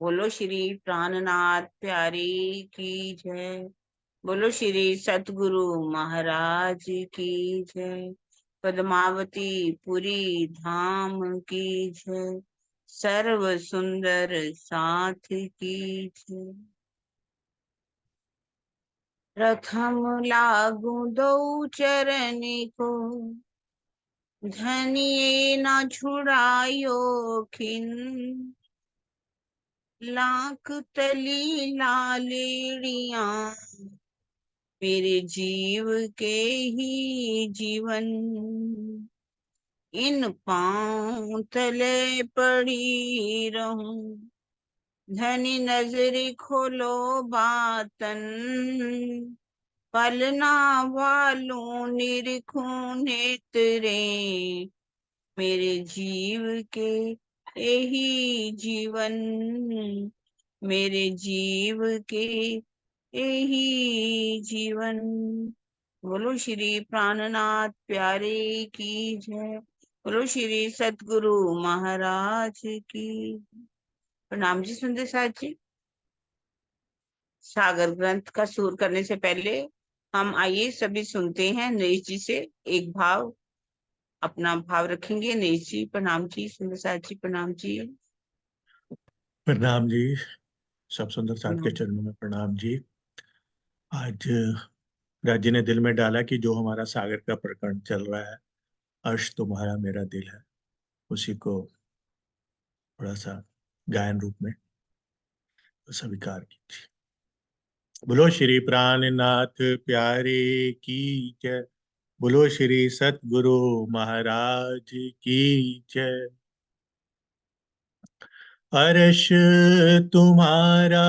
बोलो श्री प्राणनाथ प्यारी की जय। बोलो श्री सतगुरु महाराज की जय। पद्मावती पुरी धाम की जय। सर्व सुंदर साथ की जय। प्रथम लागू दो चरण को, धनिये न छुड़ायो खिन। लाख तली लालेड़िया, मेरे जीव के ही जीवन। इन पांव तले पड़ी रहूं, धनी नजरी खोलो बातन। पलना वालों निरखूं नेत्रे, मेरे जीव के यही जीवन। मेरे जीव के यही जीवन। बोलो श्री प्राणनाथ प्यारे की जय। बोलो श्री सतगुरु महाराज की। प्रणाम जी सुंदर साथ जी। सागर ग्रंथ का सुर करने से पहले हम आइए सभी सुनते हैं नरेश जी से एक भाव। अपना भाव रखेंगे। नरेश जी प्रणाम जी। सुंदर साथ जी प्रणाम जी। प्रणाम जी। सब सुंदर साथ के प्रणाम। चरणों में प्रणाम जी। आज राज्य ने दिल में डाला कि जो हमारा सागर का प्रकरण चल रहा है, अर्श तुम्हारा मेरा दिल है, उसी को थोड़ा सा गायन रूप में स्वीकार कीजिए। बोलो श्री प्राणनाथ प्यारे की जय। बोलो श्री सतगुरु महाराज की जय। अर्श तुम्हारा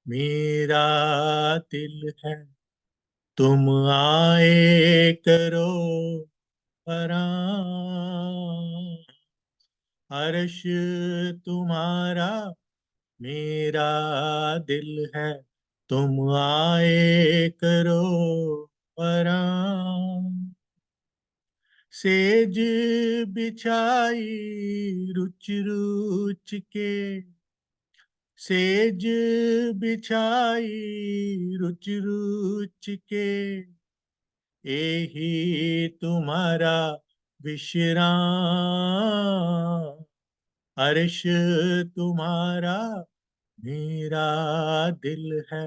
मेरा दिल है, तुम आए करो आराम। अर्श तुम्हारा मेरा दिल है, तुम आए करो आराम। सेज बिछाई रुच रुच के, सेज बिछाई रुच रुच के, यही तुम्हारा विश्राम। अर्श तुम्हारा मेरा दिल है,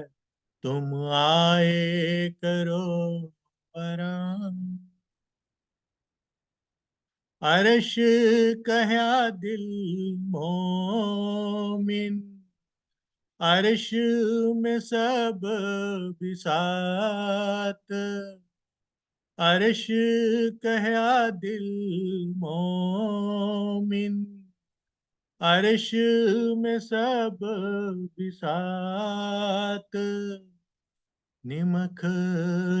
तुम आए करो आराम। अर्श कहा दिल मोमिन, अर्श में सब बिसात। अर्श कहा दिल मोमिन, अर्श में सब बिसात। निमख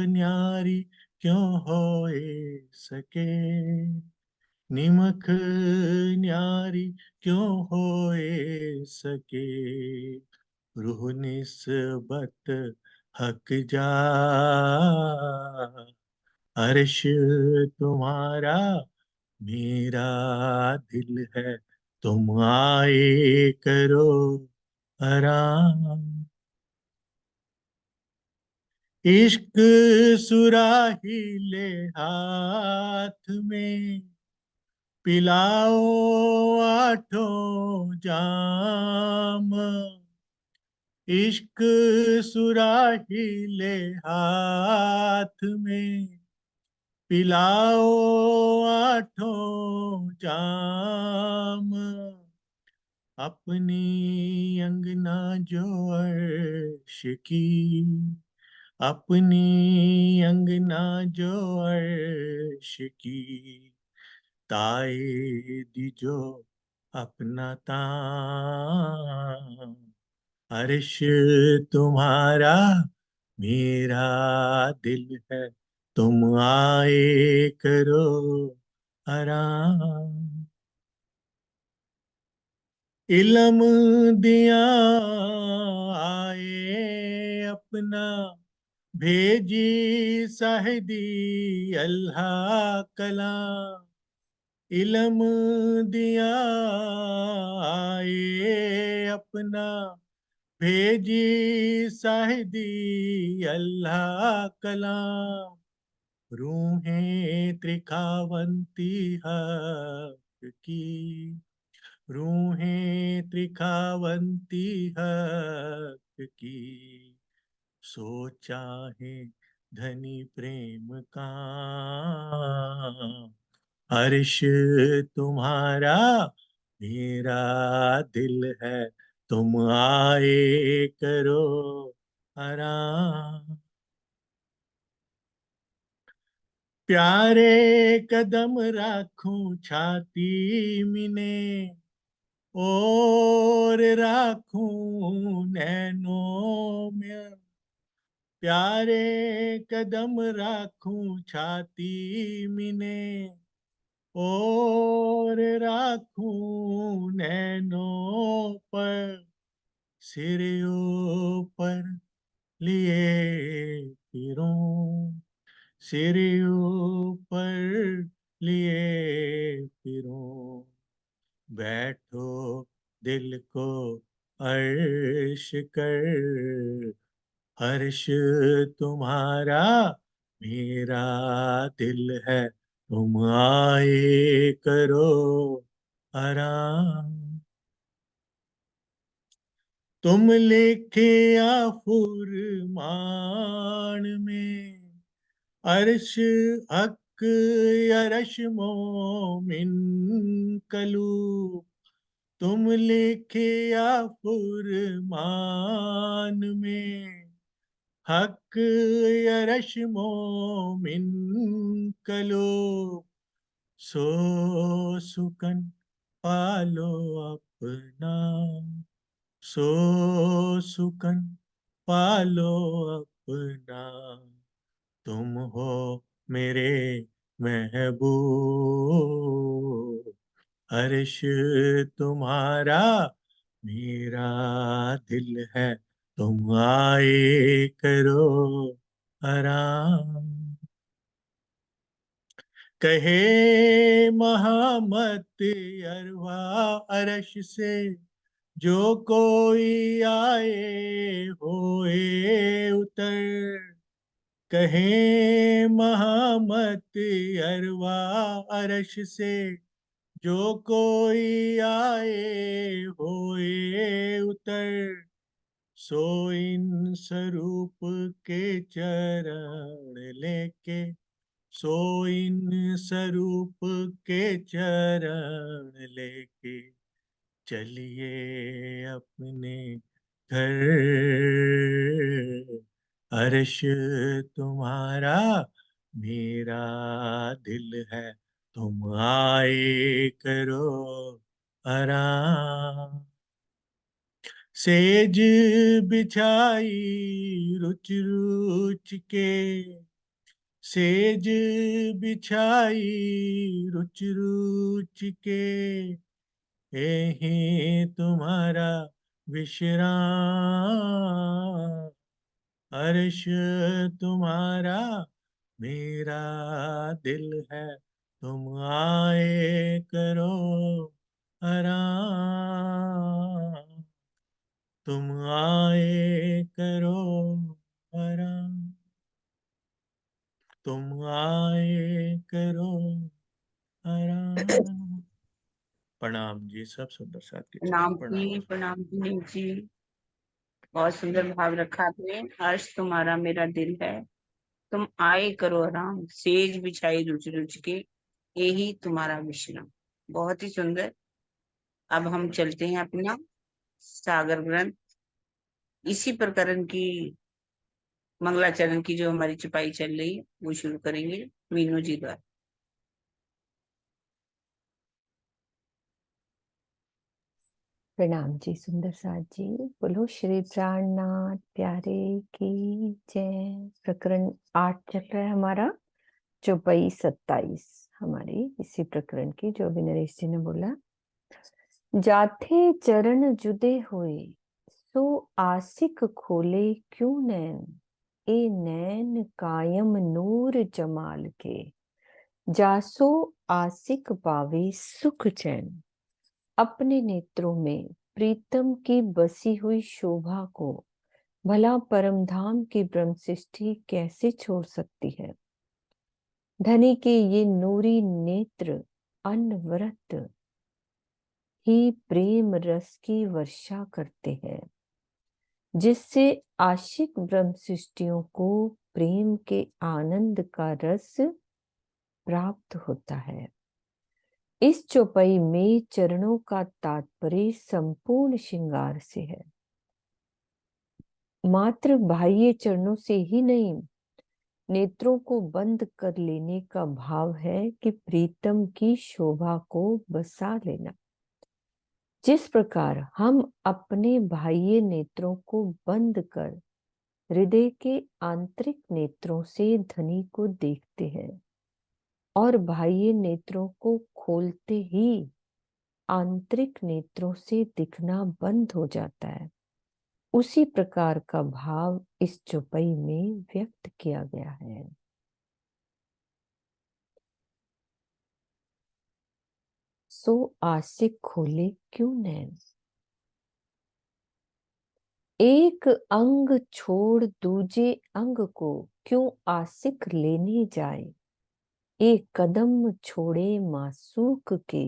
न्यारी क्यों होए सके, निमख न्यारी क्यों होए सके। रूह निस्बत हक जा, अर्श तुम्हारा मेरा दिल है, तुम आए करो आराम। इश्क सुराही ले हाथ में, पिलाओ आठों जाम। इश्क सुराही ले हाथ में, पिलाओ आठों जाम। अपनी अंगना जो अर्श की, अपनी अंगना जो अर्श की, ताए दीजो अपना ताम। अर्श तुम्हारा मेरा दिल है, तुम आए करो आराम। इलम दिया आए अपना, भेजी साहिदी अल्लाह कलाम। इल्म दिया आए अपना, भेजी साहिदी अल्लाह कलाम। रूहें त्रिखावंती हक की, रूहें त्रिखावंती हक की, सोचा है धनी प्रेम का। अर्श तुम्हारा मेरा दिल है, तुम आए करो आराम। प्यारे कदम राखूं छाती मिने, और राखूं नैनों में। प्यारे कदम राखूं छाती मिने, और राखूं नैनों पर। सिर ऊपर लिए फिरूं, सिर ऊपर लिए फिरूं। बैठो दिल को अर्श कर, हर्ष तुम्हारा मेरा दिल है, तुम आए करो आराम। तुम लिखे या फुरमान में, अर्श हक अरश मोमिन कलू। तुम लिखे या फुरमान में, हक अरश मोमिन कलो। सो सुकन पालो अपना, सो सुकन पालो अपना। तुम हो मेरे महबूब, अर्श तुम्हारा मेरा दिल है, तुम आए करो आराम। कहे महामत अरवा अरश से, जो कोई आए होए उतर। कहे महामत अरवा अरश से, जो कोई आए होए उतर। सो इन स्वरूप के चरण लेके, सो इन स्वरूप के चरण लेके, चलिए अपने घर। अर्श तुम्हारा मेरा दिल है, तुम आए करो आराम। सेज बिछाई रुच रुच के, सेज बिछाई रुच रुच के, यही तुम्हारा विश्राम। अर्श तुम्हारा मेरा दिल है, तुम आए करो आराम। तुम आए करो आराम, तुम आए करो आराम। प्रणाम जी, सब सुंदर साथ के चरण प्रणाम प्रणाम जी, जी। प्रणाम जी। बहुत सुंदर भाव रखा आपने। अर्श तुम्हारा मेरा दिल है, तुम आए करो आराम। सेज बिछाई रुच रुच के, यही तुम्हारा विश्राम। बहुत ही सुंदर। अब हम चलते हैं अपना सागर ग्रंथ, इसी प्रकरण की मंगलाचरण की जो हमारी छपाई चल रही है वो शुरू करेंगे मीनू जी द्वारा। प्रणाम जी सुंदर साथ जी। बोलो श्री प्राणनाथ प्यारे की जय। प्रकरण 8 चल रहा है हमारा, 24-27 हमारी इसी प्रकरण की, जो अभी नरेश जी ने बोला। जाथे चरण जुदे हुए, सो आसिक खोले क्यों नैन। ए नैन कायम नूर जमाल के, जासो आसिक पावे सुख चैन। अपने नेत्रों में प्रीतम की बसी हुई शोभा को भला परम धाम की ब्रह्म सृष्टि कैसे छोड़ सकती है। धनी के ये नूरी नेत्र अनवरत ही प्रेम रस की वर्षा करते हैं, जिससे आशिक ब्रह्म सृष्टियों को प्रेम के आनंद का रस प्राप्त होता है। इस चौपाई में चरणों का तात्पर्य संपूर्ण श्रृंगार से है। मात्र बाह्य चरणों से ही नहीं, नेत्रों को बंद कर लेने का भाव है कि प्रीतम की शोभा को बसा लेना। जिस प्रकार हम अपने बाह्य नेत्रों को बंद कर हृदय के आंतरिक नेत्रों से धनी को देखते हैं और बाह्य नेत्रों को खोलते ही आंतरिक नेत्रों से दिखना बंद हो जाता है, उसी प्रकार का भाव इस चौपाई में व्यक्त किया गया है। सो आशिक खोले क्यों नैन। एक अंग छोड़ दूजे अंग को क्यों आशिक लेने जाए। एक कदम छोड़े मासूक के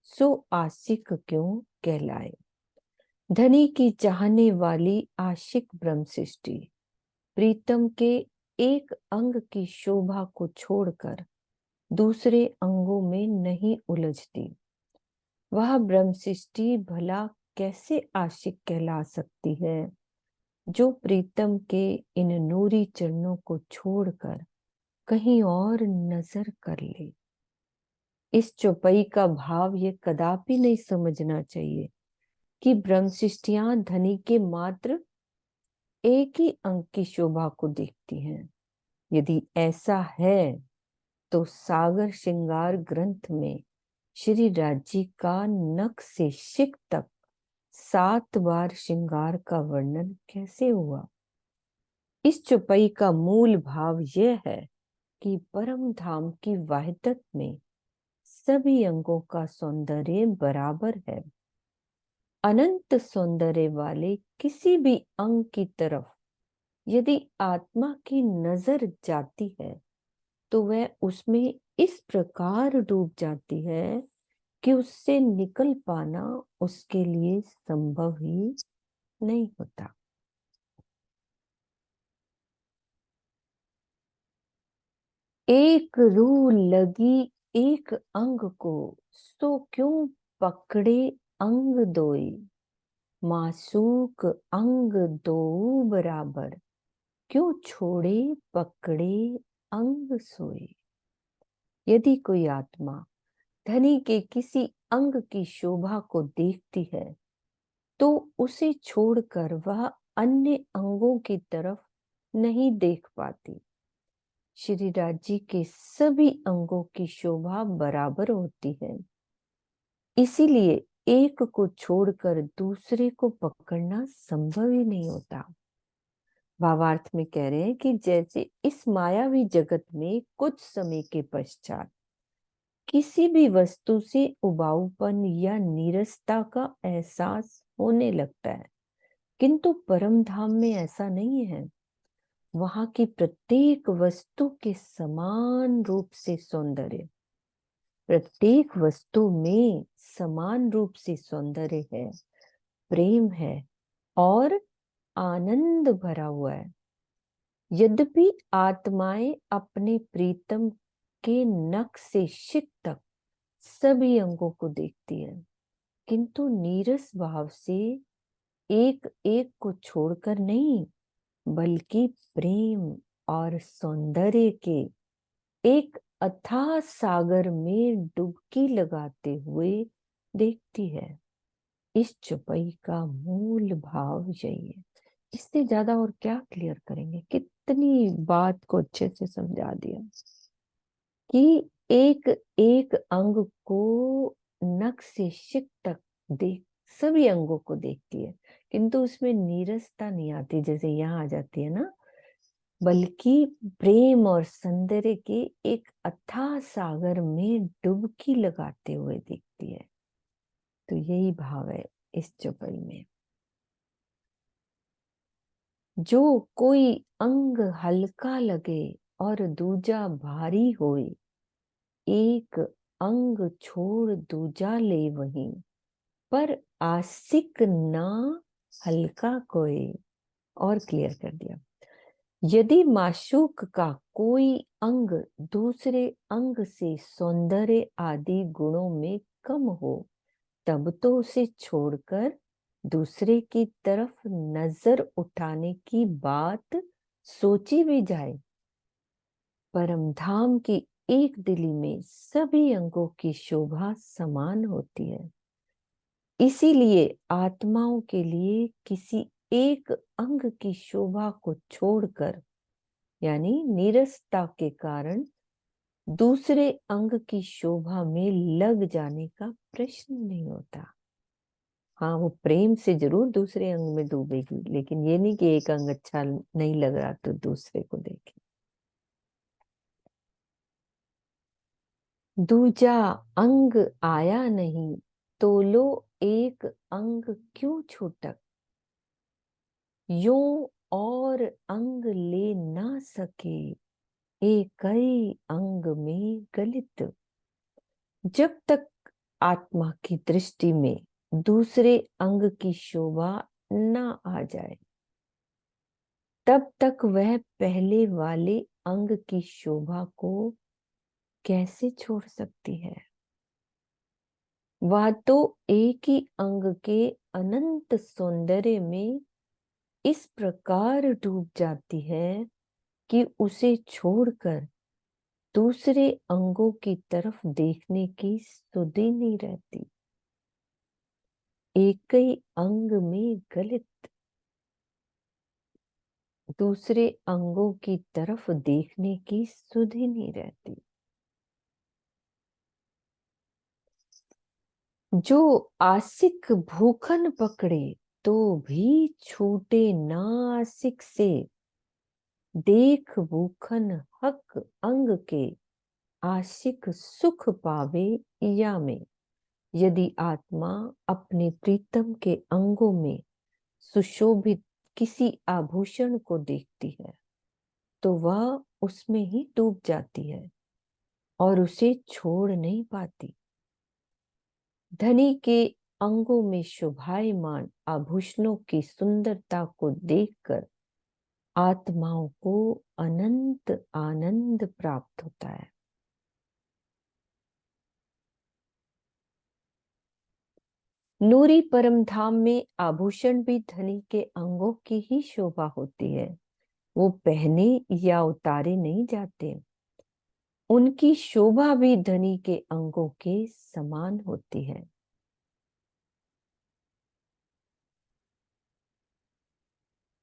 सो आशिक क्यों कहलाए। धनी की चाहने वाली आशिक ब्रह्म सृष्टि प्रीतम के एक अंग की शोभा को छोड़कर दूसरे अंगों में नहीं उलझती। वह ब्रह्म सृष्टि भला कैसे आशिक कहला सकती है जो प्रीतम के इन नूरी चरणों को छोड़कर कहीं और नजर कर ले। इस चौपाई का भाव ये कदापि नहीं समझना चाहिए कि ब्रह्म सृष्टियां धनी के मात्र एक ही अंग की शोभा को देखती हैं। यदि ऐसा है तो सागर श्रृंगार ग्रंथ में श्री राजी का नख से शिख तक 7 बार श्रृंगार का वर्णन कैसे हुआ। इस चौपाई का मूल भाव यह है कि परम धाम की वाहिदत में सभी अंगों का सौंदर्य बराबर है। अनंत सौंदर्य वाले किसी भी अंग की तरफ यदि आत्मा की नजर जाती है तो वह उसमें इस प्रकार डूब जाती है कि उससे निकल पाना उसके लिए संभव ही नहीं होता। एक रूह लगी एक अंग को सो क्यों पकड़े अंग दोई। मासूक अंग दो बराबर क्यों छोड़े पकड़े अंग सोए। यदि कोई आत्मा धनी के किसी अंग की शोभा को देखती है तो उसे छोड़कर वह अन्य अंगों की तरफ नहीं देख पाती। श्री राज जी के सभी अंगों की शोभा बराबर होती है, इसीलिए एक को छोड़कर दूसरे को पकड़ना संभव ही नहीं होता। भावार्थ में कह रहे हैं कि जैसे इस मायावी जगत में कुछ समय के पश्चात किसी भी वस्तु से उबाऊपन या नीरसता का एहसास होने लगता है, किंतु परम धाम में ऐसा नहीं है। वहां की प्रत्येक वस्तु के समान रूप से सौंदर्य, प्रत्येक वस्तु में समान रूप से सौंदर्य है, प्रेम है और आनंद भरा हुआ है। यद्यपि आत्माएं अपने प्रीतम के नख से शिख तक सभी अंगों को देखती है, किंतु नीरस भाव से एक एक को छोड़कर नहीं, बल्कि प्रेम और सौंदर्य के एक अथाह सागर में डुबकी लगाते हुए देखती है। इस चौपाई का मूल भाव यही है। इससे ज्यादा और क्या क्लियर करेंगे, कितनी बात को अच्छे से समझा दिया कि एक एक अंग को नख से शिख तक देख, सभी अंगों को देखती है, किंतु उसमें नीरसता नहीं आती जैसे यहाँ आ जाती है ना। बल्कि प्रेम और सौंदर्य के एक अथाह सागर में डुबकी लगाते हुए दिखती है। तो यही भाव है इस चौपाई में। जो कोई अंग हल्का लगे और दूजा भारी होए, एक अंग छोड़ दूजा ले वहीं, पर आशिक ना हल्का कोई। और क्लियर कर दिया। यदि माशूक का कोई अंग दूसरे अंग से सौंदर्य आदि गुणों में कम हो, तब तो उसे छोड़कर दूसरे की तरफ नजर उठाने की बात सोची भी जाए। परम धाम की एक दिली में सभी अंगों की शोभा समान होती है। इसीलिए आत्माओं के लिए किसी एक अंग की शोभा को छोड़कर, यानी नीरसता के कारण, दूसरे अंग की शोभा में लग जाने का प्रश्न नहीं होता। हाँ, वो प्रेम से जरूर दूसरे अंग में डूबेगी, लेकिन ये नहीं कि एक अंग अच्छा नहीं लग रहा तो दूसरे को देखे। दूजा अंग आया नहीं, तो लो एक अंग क्यों छूटक। यूं और अंग ले ना सके, एक ही अंग में गलित। जब तक आत्मा की दृष्टि में दूसरे अंग की शोभा न आ जाए, तब तक वह पहले वाले अंग की शोभा को कैसे छोड़ सकती है। वह तो एक ही अंग के अनंत सौंदर्य में इस प्रकार डूब जाती है कि उसे छोड़कर दूसरे अंगों की तरफ देखने की सुधि नहीं रहती। एक ही अंग में गलित, दूसरे अंगों की तरफ देखने की सुधि नहीं रहती। जो आशिक भूखन पकड़े, तो भी छूटे ना आशिक से। देख भूखन हक अंग के, आशिक सुख पावे या में। यदि आत्मा अपने प्रीतम के अंगों में सुशोभित किसी आभूषण को देखती है, तो वह उसमें ही डूब जाती है और उसे छोड़ नहीं पाती। धनी के अंगों में शोभायमान आभूषणों की सुंदरता को देखकर आत्माओं को अनंत आनंद प्राप्त होता है। नूरी परम धाम में आभूषण भी धनी के अंगों की ही शोभा होती है। वो पहने या उतारे नहीं जाते। उनकी शोभा भी धनी के अंगों के समान होती है।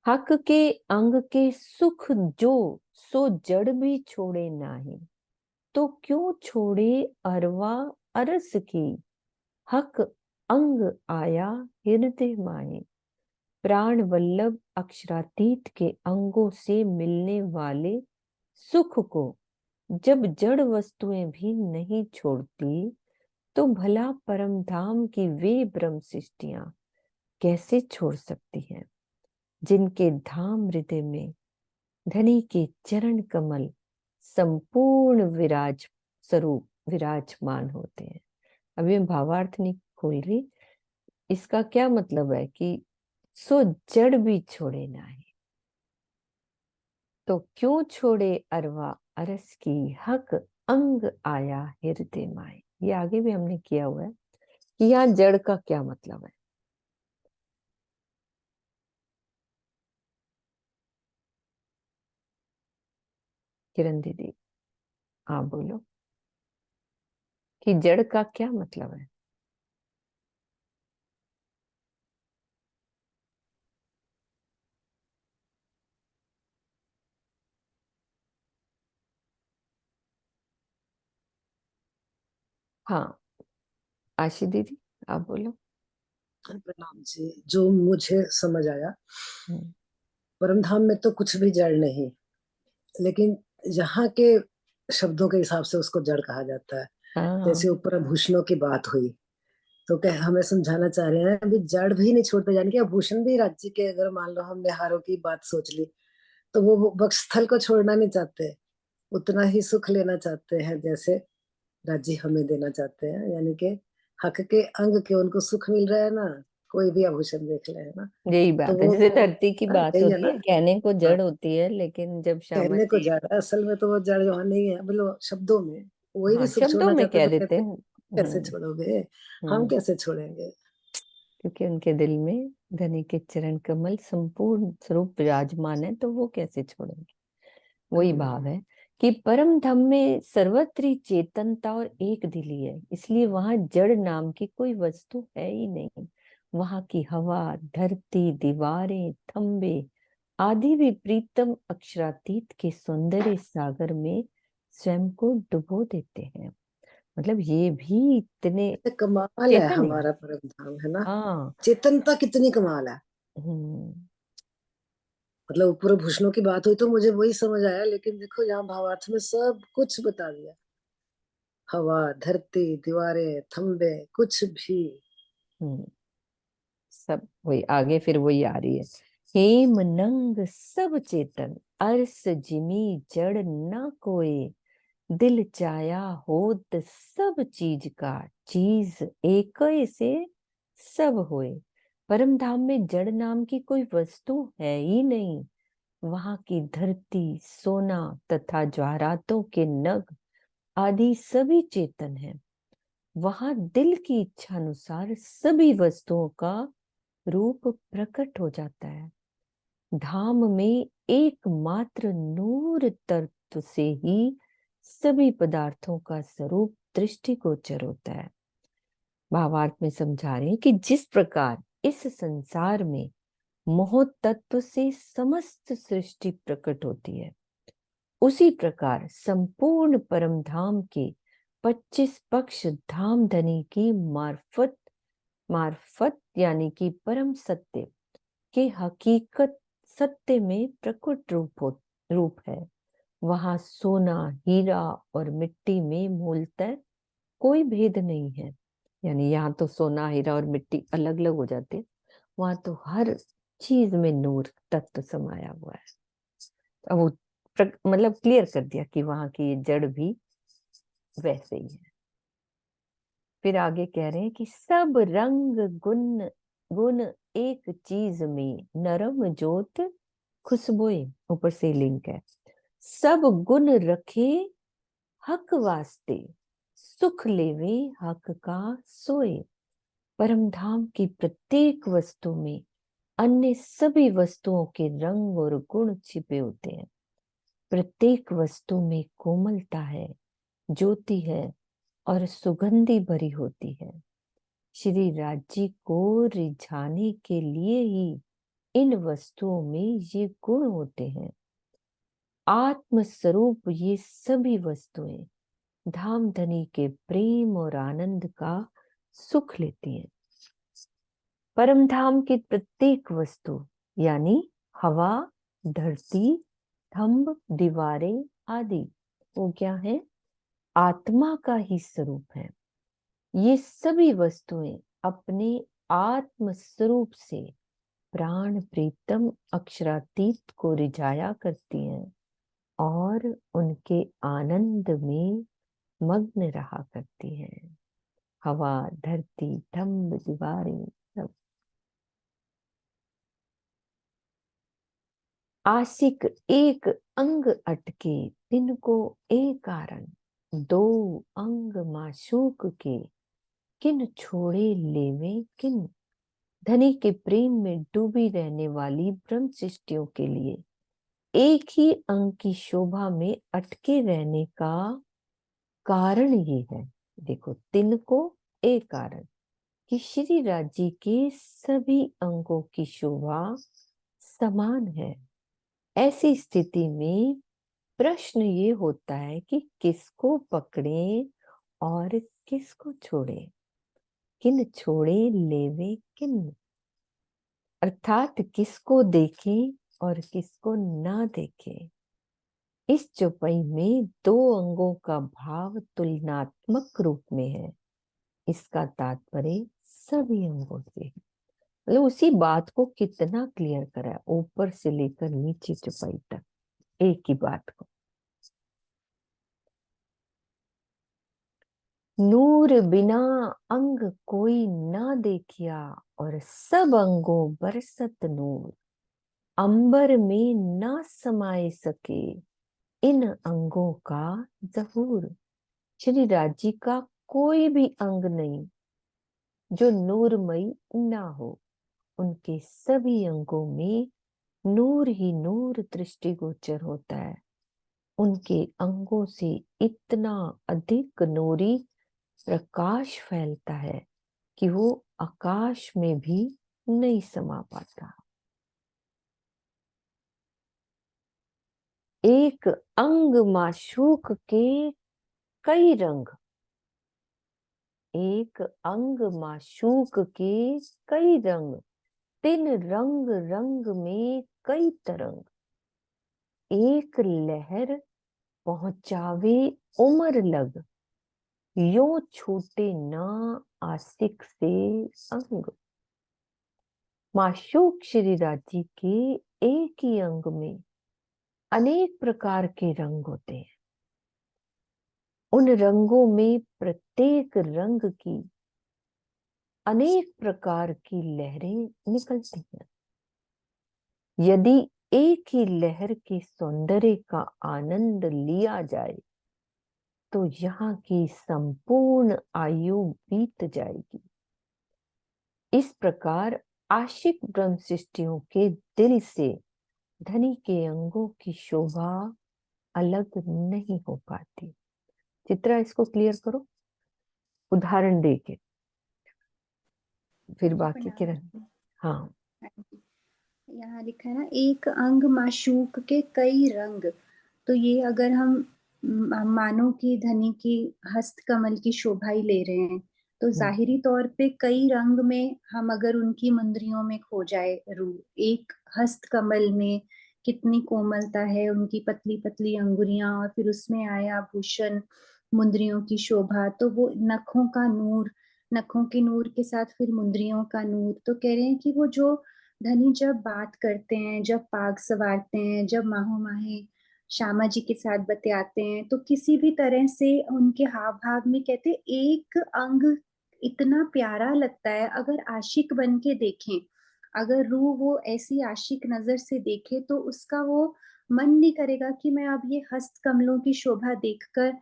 हक के अंग के सुख जो, सो जड़ भी छोड़े नाही। तो क्यों छोड़े अरवा अरस की। हक अंग आया हृदय माहे। प्राण वल्लभ अक्षरातीत के अंगों से मिलने वाले सुख को जब जड़ वस्तुएं भी नहीं छोड़ती, तो भला परम धाम की वे ब्रह्म सृष्टियां कैसे छोड़ सकती हैं, जिनके धाम हृदय में धनी के चरण कमल संपूर्ण विराज स्वरूप विराजमान होते हैं। अभी मैं भावार्थ नहीं खोल रही। इसका क्या मतलब है कि सो जड़ भी छोड़े नाही। तो क्यों छोड़े अरवा अरस की। हक अंग आया हृदय माए। ये आगे भी हमने किया हुआ है कि यहाँ जड़ का क्या मतलब है। किरण दीदी आप बोलो कि जड़ का क्या मतलब है। हाँ, आशी दीदी आप बोलो। प्रणाम जी। जो मुझे समझ आया, हम्म, परमधाम में तो कुछ भी जड़ नहीं, लेकिन यहाँ के शब्दों के हिसाब से उसको जड़ कहा जाता है। हाँ जैसे ऊपर आभूषणों की बात हुई, तो क्या हमें समझाना चाह रहे हैं अभी जड़ भी नहीं छोड़ते, यानी कि आभूषण भी राज्य के, अगर मान लो हमने हारों की बात सोच ली, तो वो वक्षस्थल को छोड़ना नहीं चाहते, उतना ही सुख लेना चाहते हैं जैसे राज्य हमें देना चाहते हैं। यानी कि हक के अंग के उनको सुख मिल रहा है ना, कोई भी आभूषण देख ले, है ना। यही तो बात है, वो जैसे धरती की बात यही है होती ना। है, कहने को हाँ, जड़ होती है, लेकिन जब श्यामा कहने को जी, जड़ है, असल में तो वो जड़ वहां नहीं है, बोलो शब्दों में वही भी हाँ, सुख शब्दों छोड़ना में चाहते, कह तो देते कहते हैं। कैसे छोड़ोगे, हम हम्म कैसे छोड़ेंगे। क्योंकि उनके दिल में धनी के चरण कमल संपूर्ण स्वरूप विराजमान है, तो वो कैसे छोड़ेंगे। वही भाव है कि परम धाम में सर्वत्र चेतनता और एक दिली है, इसलिए वहां जड़ नाम की कोई वस्तु है ही नहीं। वहां की हवा, धरती, दीवारें, खंबे आदि भी प्रीतम अक्षरातीत के सौंदर्य सागर में स्वयं को डुबो देते हैं। मतलब ये भी इतने ये कमाल है चेतन है। हमारा परम धाम, है ना। हाँ। चेतनता कितनी कमाल है। हम्म मतलब ऊपर भूषणों की बात हुई तो मुझे वही समझ आया, लेकिन देखो यहाँ भावार्थ में सब कुछ बता दिया। हवा, धरती, दीवारें, खंबे, कुछ भी। हम्म सब वही आगे फिर वही आ रही है। हेम नंग सब चेतन, अर्स जिमी जड़ न कोय, दिल चाया होत सब चीज का, चीज एक से सब होए। परम धाम में जड़ नाम की कोई वस्तु है ही नहीं। वहां की धरती, सोना तथा ज्वारातों के नग आदि सभी चेतन हैं। वहां दिल की इच्छा अनुसार सभी वस्तुओं का रूप प्रकट हो जाता है। धाम में एकमात्र नूर तत्व से ही सभी पदार्थों का स्वरूप दृष्टिगोचर होता है। भावार्थ में समझा रहे हैं कि जिस प्रकार इस संसार में मोह तत्व से समस्त सृष्टि प्रकट होती है, उसी प्रकार संपूर्ण परम धाम के 25 पक्ष धाम धनी की मार्फत मार्फत यानी कि परम सत्य के हकीकत सत्य में प्रकट रूप है। वहां सोना, हीरा और मिट्टी में मूलतः कोई भेद नहीं है। यानी यहाँ तो सोना, हीरा और मिट्टी अलग अलग हो जाते, वहां तो हर चीज में नूर तत्व समाया हुआ है। अब वो मतलब क्लियर कर दिया कि वहां की ये जड़ भी वैसे ही है। फिर आगे कह रहे हैं कि सब रंग गुण गुण एक चीज में, नरम जोत खुशबुए, ऊपर से लिंक है। सब गुण रखे हक वास्ते, सुख लेवे हक का सोए। परम धाम की प्रत्येक वस्तु में अन्य सभी वस्तुओं के रंग और गुण छिपे होते हैं। प्रत्येक वस्तु में कोमलता है, ज्योति है और सुगंधि भरी होती है। श्री राज्य को रिझाने के लिए ही इन वस्तुओं में ये गुण होते हैं। आत्म स्वरूप ये सभी वस्तुएं धाम धनी के प्रेम और आनंद का सुख लेती हैं। परम धाम की प्रत्येक वस्तु यानी हवा, धरती, थंब, दीवारें आदि, वो क्या है? आत्मा का ही स्वरूप है। ये सभी वस्तुएं अपने आत्म स्वरूप से प्राण प्रीतम अक्षरातीत को रिझाया करती हैं और उनके आनंद में मग्न रहा करती हैं। हवा, धरती, थंब, दीवारें सब। आशिक एक अंग अटके, तिनको एक कारण, दो अंग माशूक के, किन छोड़े लेवे किन। धनी के प्रेम में डूबी रहने वाली ब्रह्म सृष्टियों के लिए एक ही अंग की शोभा में अटके रहने का कारण ये है। देखो, तिनको एक कारण कि श्री राज्य के सभी अंगों की शोभा समान है। ऐसी स्थिति में प्रश्न ये होता है कि किसको पकड़े और किसको छोड़े, किन छोड़े लेवे किन, अर्थात किसको देखें और किसको ना देखें। इस चौपाई में दो अंगों का भाव तुलनात्मक रूप में है। इसका तात्पर्य सभी अंगों से है। मतलब उसी बात को कितना क्लियर करा है, ऊपर से लेकर नीचे चौपाई तक एक ही बात को। नूर बिना अंग कोई ना देखिया, और सब अंगों बरसत नूर। अंबर में ना समाये सके, इन अंगों का ज़हूर। श्री राज जी का कोई भी अंग नहीं जो नूरमयी ना हो। उनके सभी अंगों में नूर ही नूर दृष्टिगोचर होता है। उनके अंगों से इतना अधिक नूरी प्रकाश फैलता है कि वो आकाश में भी नहीं समा पाता। एक अंग माशूक के कई रंग, एक अंग माशूक के कई रंग, तिन रंग रंग में कई तरंग। एक लहर पहुंचावे उमर लग, यो छूटे ना आशिक से अंग। माशूक श्री राजी के एक ही अंग में अनेक प्रकार के रंग होते हैं। उन रंगों में प्रत्येक रंग की अनेक प्रकार की लहरें निकलती हैं। यदि एक ही लहर के सौंदर्य का आनंद लिया जाए तो यहाँ की संपूर्ण आयु बीत जाएगी। इस प्रकार आशिक ब्रह्म सृष्टियों के दिल से धनी के अंगों की शोभा अलग नहीं हो पाती। चित्रा, इसको क्लियर करो उदाहरण देके, फिर बाकी प्रणाम। किरण। हाँ, यहाँ लिखा है ना, एक अंग माशूक के कई रंग। तो ये अगर हम मानो कि धनी की हस्त कमल की शोभा ही ले रहे हैं, तो जाहिरी तौर पे कई रंग में हम अगर उनकी मुंदरियों में खो जाए रूह, एक हस्त कमल में कितनी कोमलता है, उनकी पतली पतली अंगुरियां, और फिर उसमें आया आभूषण, मुंदरियों की शोभा, तो वो नखों का नूर, नखों के नूर के साथ फिर मुंदरियों का नूर। तो कह रहे हैं कि वो जो धनी जब बात करते हैं, जब पाग सवारते हैं, जब माहो माहे श्यामा जी के साथ बतियाते हैं, तो किसी भी तरह से उनके हाव भाव में कहते एक अंग इतना प्यारा लगता है। अगर आशिक बन के देखें, अगर रूह वो ऐसी आशिक नजर से देखे, तो उसका वो मन नहीं करेगा कि मैं अब ये हस्त कमलों की शोभा देखकर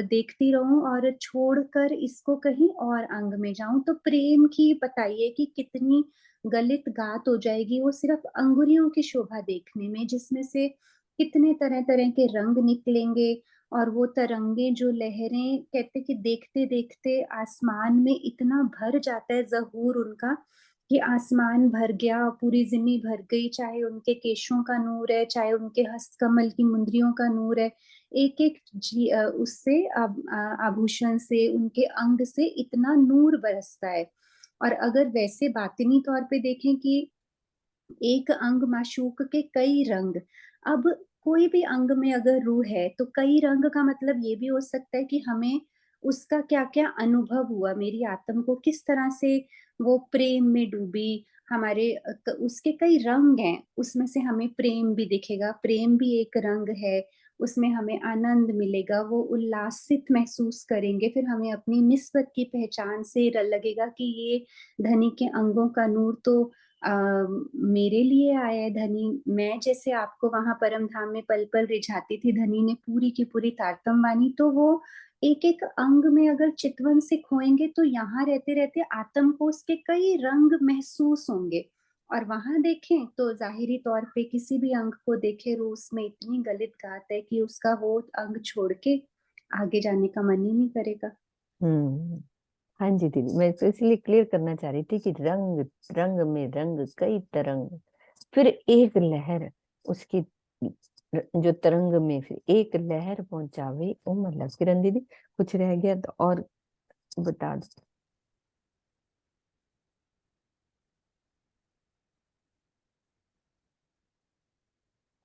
देखती रहूं और छोड़कर इसको कहीं और अंग में जाऊं। तो प्रेम की बताइए कि कितनी गलित गात हो जाएगी वो सिर्फ अंगुरियों की शोभा देखने में, जिसमें से कितने तरह तरह के रंग निकलेंगे। और वो तरंगे जो लहरें, कहते कि देखते देखते आसमान में इतना भर जाता है जहूर उनका कि आसमान भर गया, पूरी जिमी भर गई। चाहे उनके केशों का नूर है, चाहे उनके हस्तकमल की मुंदरियों का नूर है, एक एक उससे आभूषण से, उनके अंग से इतना नूर बरसता है। और अगर वैसे बातिनी तौर पे देखें कि एक अंग माशूक के कई रंग, अब कोई भी अंग में अगर रूह है तो कई रंग का मतलब ये भी हो सकता है कि हमें उसका क्या क्या अनुभव हुआ, मेरी आत्म को किस तरह से वो प्रेम में डूबी। हमारे उसके कई रंग हैं, उसमें से हमें प्रेम भी दिखेगा, प्रेम भी एक रंग है, उसमें हमें आनंद मिलेगा, वो उल्लासित महसूस करेंगे। फिर हमें अपनी निस्बत की पहचान से लगेगा कि ये धनी के अंगों का नूर तो मेरे लिए आया है। धनी, मैं जैसे आपको वहां परम धाम में पल पल रिझाती थी, धनी ने पूरी की पूरी तारतम बानी। तो वो एक एक अंग में अगर चितवन से खोएंगे तो यहाँ रहते रहते आत्म को उसके कई रंग महसूस होंगे। और वहां देखें तो जाहिरी तौर पे किसी भी अंग को देखे, रो उसमें इतनी गलित गात है कि उसका वो अंग छोड़ के आगे जाने का मन ही नहीं करेगा। हाँ जी दीदी, मैं तो इसलिए क्लियर करना चाह रही थी कि रंग रंग में रंग कई तरंग, फिर एक लहर उसकी जो तरंग में फिर एक लहर पहुंचावे उमर लग। किरण दीदी, कुछ रह गया तो और बता दो।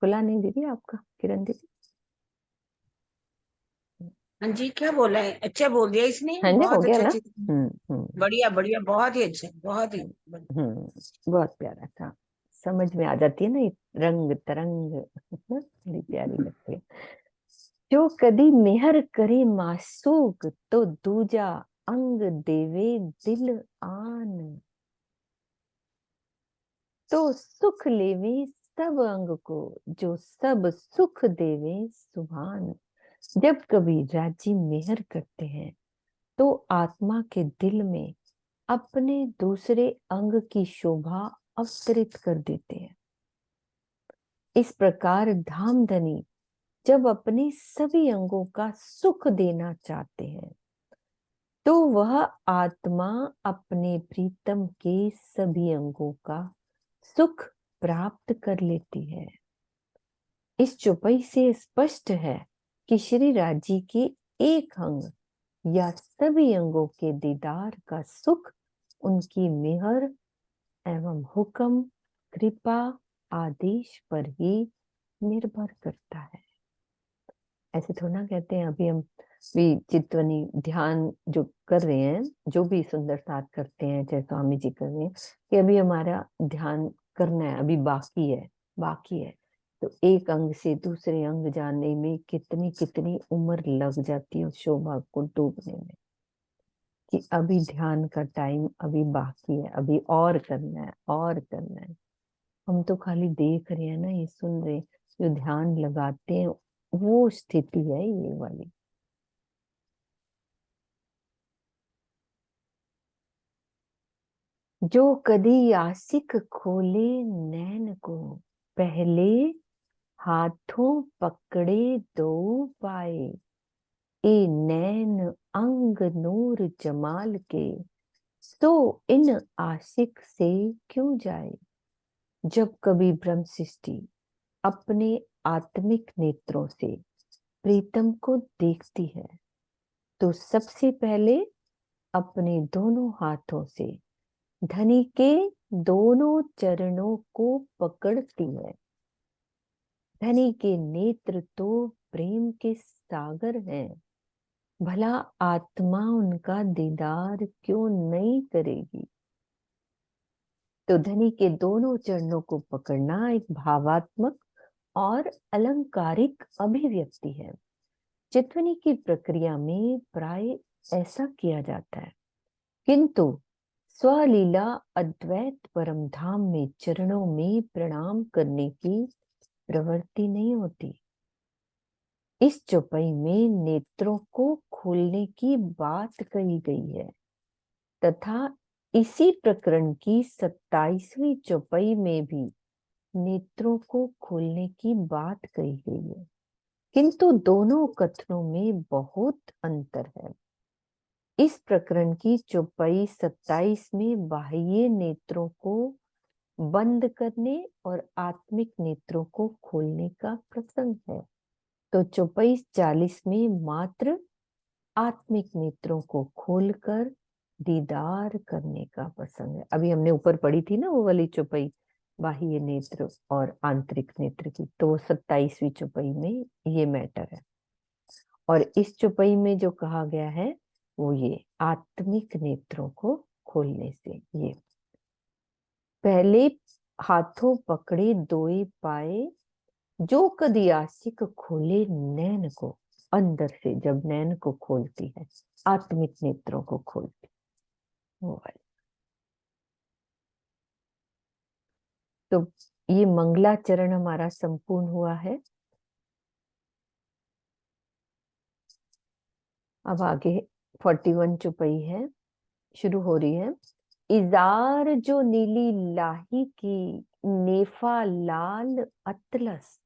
खुला नहीं दीदी आपका, किरण दीदी? हाँ जी, क्या बोला है? अच्छा बोल दिया इसने, हाँ जी, हो बहुत गया अच्छा ना। चित्र, हम्म। बढ़िया बढ़िया, बहुत ही अच्छा, बहुत ही बढ़िया। बहुत प्यारा था, समझ में आ जाती है ना ये रंग तरंग। बड़ी प्यारी लगती है। जो कदी मेहर करे मासूक, तो दूजा अंग देवे दिल आन। तो सुख लेवे सब अंग को, जो सब सुख देवे सुभान। जब कबीर जी मेहर करते हैं तो आत्मा के दिल में अपने दूसरे अंग की शोभा अवतरित कर देते हैं। इस प्रकार धामधनी जब अपने सभी अंगों का सुख देना चाहते हैं तो वह आत्मा अपने प्रीतम के सभी अंगों का सुख प्राप्त कर लेती है। इस चौपाई से स्पष्ट है कि श्री राज जी के एक अंग या सभी अंगों के दीदार का सुख उनकी मेहर एवं हुक्म, कृपा, आदेश पर ही निर्भर करता है। ऐसे थोड़ा ना कहते हैं, अभी हम भी चित्तवनी ध्यान जो कर रहे हैं, जो भी सुंदर साथ करते हैं, चाहे स्वामी जी कर रहे हैं, कि अभी हमारा ध्यान करना है, अभी बाकी है, बाकी है। तो एक अंग से दूसरे अंग जाने में कितनी कितनी उम्र लग जाती है उस शोभा को डूबने में, कि अभी ध्यान का टाइम अभी बाकी है, अभी और करना है, और करना है। हम तो खाली देख रहे हैं ना, ये सुन रहे हैं। जो ध्यान लगाते हैं वो स्थिति है ये वाली। जो कदी आशिक खोले नैन को, पहले हाथों पकड़े दो पाए। ए नैन अंग नूर जमाल के, सो इन आशिक से क्यों जाए। जब कभी ब्रह्म सृष्टि अपने आत्मिक नेत्रों से प्रीतम को देखती है तो सबसे पहले अपने दोनों हाथों से धनी के दोनों चरणों को पकड़ती है। धनी के नेत्र तो प्रेम के सागर हैं, भला आत्मा उनका दीदार क्यों नहीं करेगी। तो धनी के दोनों चरणों को पकड़ना एक भावात्मक और अलंकारिक अभिव्यक्ति है। चित्तवनी की प्रक्रिया में प्राय ऐसा किया जाता है, किंतु स्वलीला अद्वैत परम धाम में चरणों में प्रणाम करने की प्रवृत्ति नहीं होती। इस चौपाई में नेत्रों को खोलने की बात कही गई है तथा इसी प्रकरण की 27वीं चौपाई में भी नेत्रों को खोलने की बात कही गई है, किंतु दोनों कथनों में बहुत अंतर है। इस प्रकरण की चौपाई 27 में बाह्य नेत्रों को बंद करने और आत्मिक नेत्रों को खोलने का प्रसंग है, तो चौपाई 40 में मात्र आत्मिक नेत्रों को खोलकर दीदार करने का प्रसंग है। अभी हमने ऊपर पढ़ी थी ना वो वाली चौपाई, बाह्य नेत्र और आंतरिक नेत्र की, तो 27वीं चौपाई में ये मैटर है। और इस चौपाई में जो कहा गया है वो ये आत्मिक नेत्रों को खोलने से। ये पहले हाथों पकड़े दोए पाए, जो कदी आशिक खोले नैन को, अंदर से जब नैन को खोलती है, आत्मिक नेत्रों को खोलती वो वाली। तो ये मंगलाचरण हमारा संपूर्ण हुआ है। अब आगे 41 चौपाई है, शुरू हो रही है। इजार जो नीली लाही की, नेफा लाल अतलस।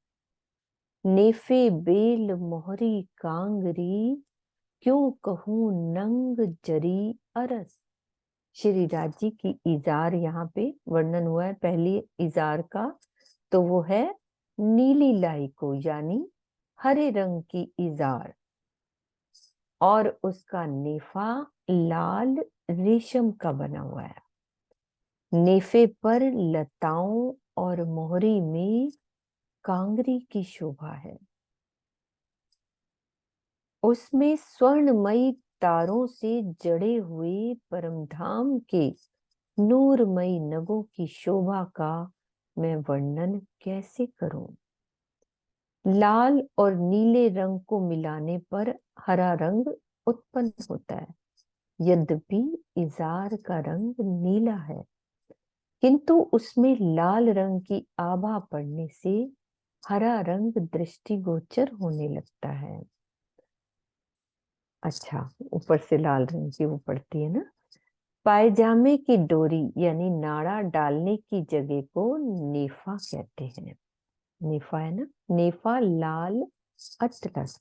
नेफे बेल मोहरी कांगरी, क्यों कहूं नंग जरी अरस। श्री राज जी की इजार यहाँ पे वर्णन हुआ है पहली इजार का, तो वो है नीली लाई को, यानी हरे रंग की इजार, और उसका नेफा लाल रेशम का बना हुआ है। नेफे पर लताओं और मोहरी में कांगरी की शोभा है। उसमें स्वर्णमयी तारों से जड़े हुए परमधाम के नूरमयी नगों की शोभा का मैं वर्णन कैसे करूं। लाल और नीले रंग को मिलाने पर हरा रंग उत्पन्न होता है। यद्यपि इजार का रंग नीला है, किंतु उसमें लाल रंग की आभा पड़ने से हरा रंग दृष्टिगोचर होने लगता है। अच्छा, ऊपर से लाल रंग की वो पड़ती है ना। पायजामे की डोरी यानी नाड़ा डालने की जगह को नेफा कहते हैं। नेफा है ना, नेफा लाल अतलस।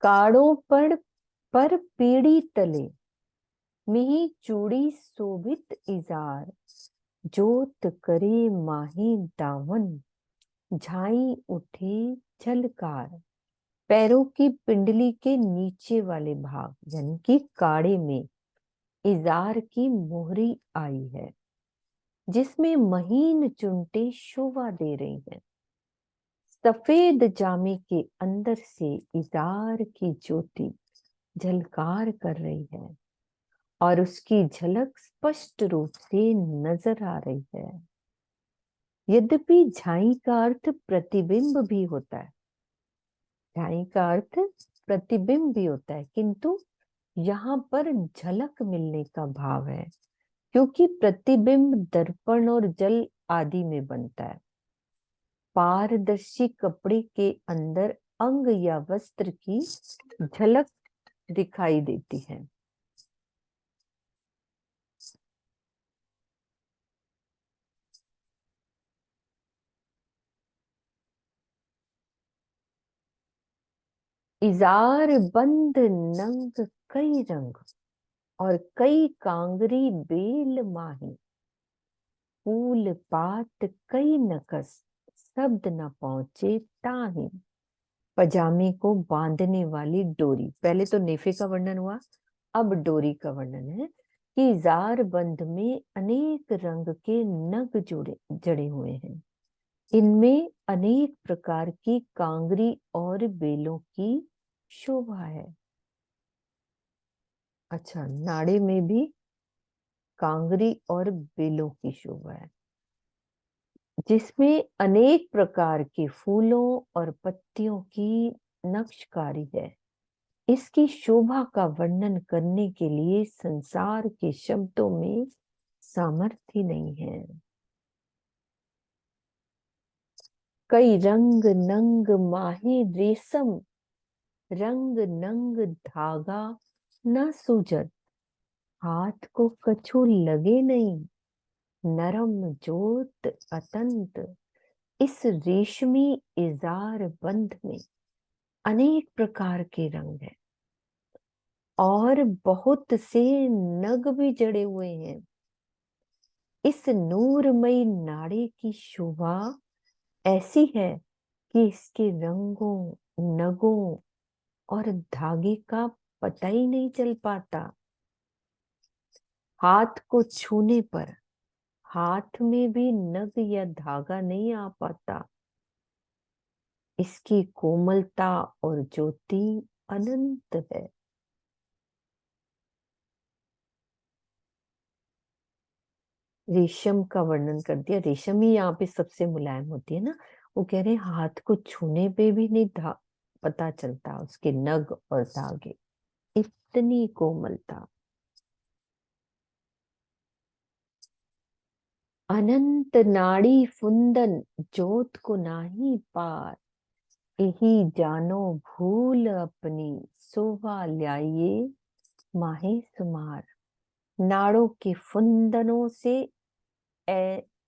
काड़ों पर पीड़ी तले मिही चूड़ी शोभित इजार, जोत करे माही दामन झाई उठे झलकार। पैरों की पिंडली के नीचे वाले भाग यानी कि काड़े में इजार की मोहरी आई है, जिसमें महीन चुनटे शोभा दे रही हैं। सफेद जामे के अंदर से इजार की ज्योति झलकार कर रही है और उसकी झलक स्पष्ट रूप से नजर आ रही है। यद्यपि झाई का अर्थ प्रतिबिंब भी होता है, झाई का अर्थ प्रतिबिंब भी होता है, किंतु यहाँ पर झलक मिलने का भाव है, क्योंकि प्रतिबिंब दर्पण और जल आदि में बनता है। पारदर्शी कपड़े के अंदर अंग या वस्त्र की झलक दिखाई देती है। इजार बंद नंग कई रंग और कई कांगरी बेल माही, फूल पात कई नकस शब्द न पहुंचे ताही। पजामे को बांधने वाली डोरी, पहले तो नेफे का वर्णन हुआ, अब डोरी का वर्णन है कि जार बंध में अनेक रंग के नग जड़े हुए हैं। इनमें अनेक प्रकार की कांगरी और बेलों की शोभा है। अच्छा, नाड़े में भी कांगरी और बेलों की शोभा है, जिसमें अनेक प्रकार के फूलों और पत्तियों की नक्शकारी है। इसकी शोभा का वर्णन करने के लिए संसार के शब्दों में सामर्थ्य नहीं है। कई रंग नंग माही रेशम, रंग नंग धागा न सूजत, हाथ को कछु लगे नहीं, नरम जोत अतंत। इस रेशमी इजार बंध में अनेक प्रकार के रंग हैं और बहुत से नग भी जड़े हुए हैं। इस नूरमयी नाड़े की शोभा ऐसी है कि इसके रंगों, नगों और धागे का पता ही नहीं चल पाता। हाथ को छूने पर हाथ में भी नग या धागा नहीं आ पाता। इसकी कोमलता और ज्योति अनंत है। रेशम का वर्णन कर दिया। रेशम ही यहाँ पे सबसे मुलायम होती है ना। वो कह रहे हैं हाथ को छूने पे भी नहीं पता चलता उसके नग और धागे, इतनी कोमलता। अनंत नाड़ी फुंदन जोत को नाही पार, यही जानो भूल अपनी शोभा ल्याइए माहे सुमार। नाड़ों के फुंदनों से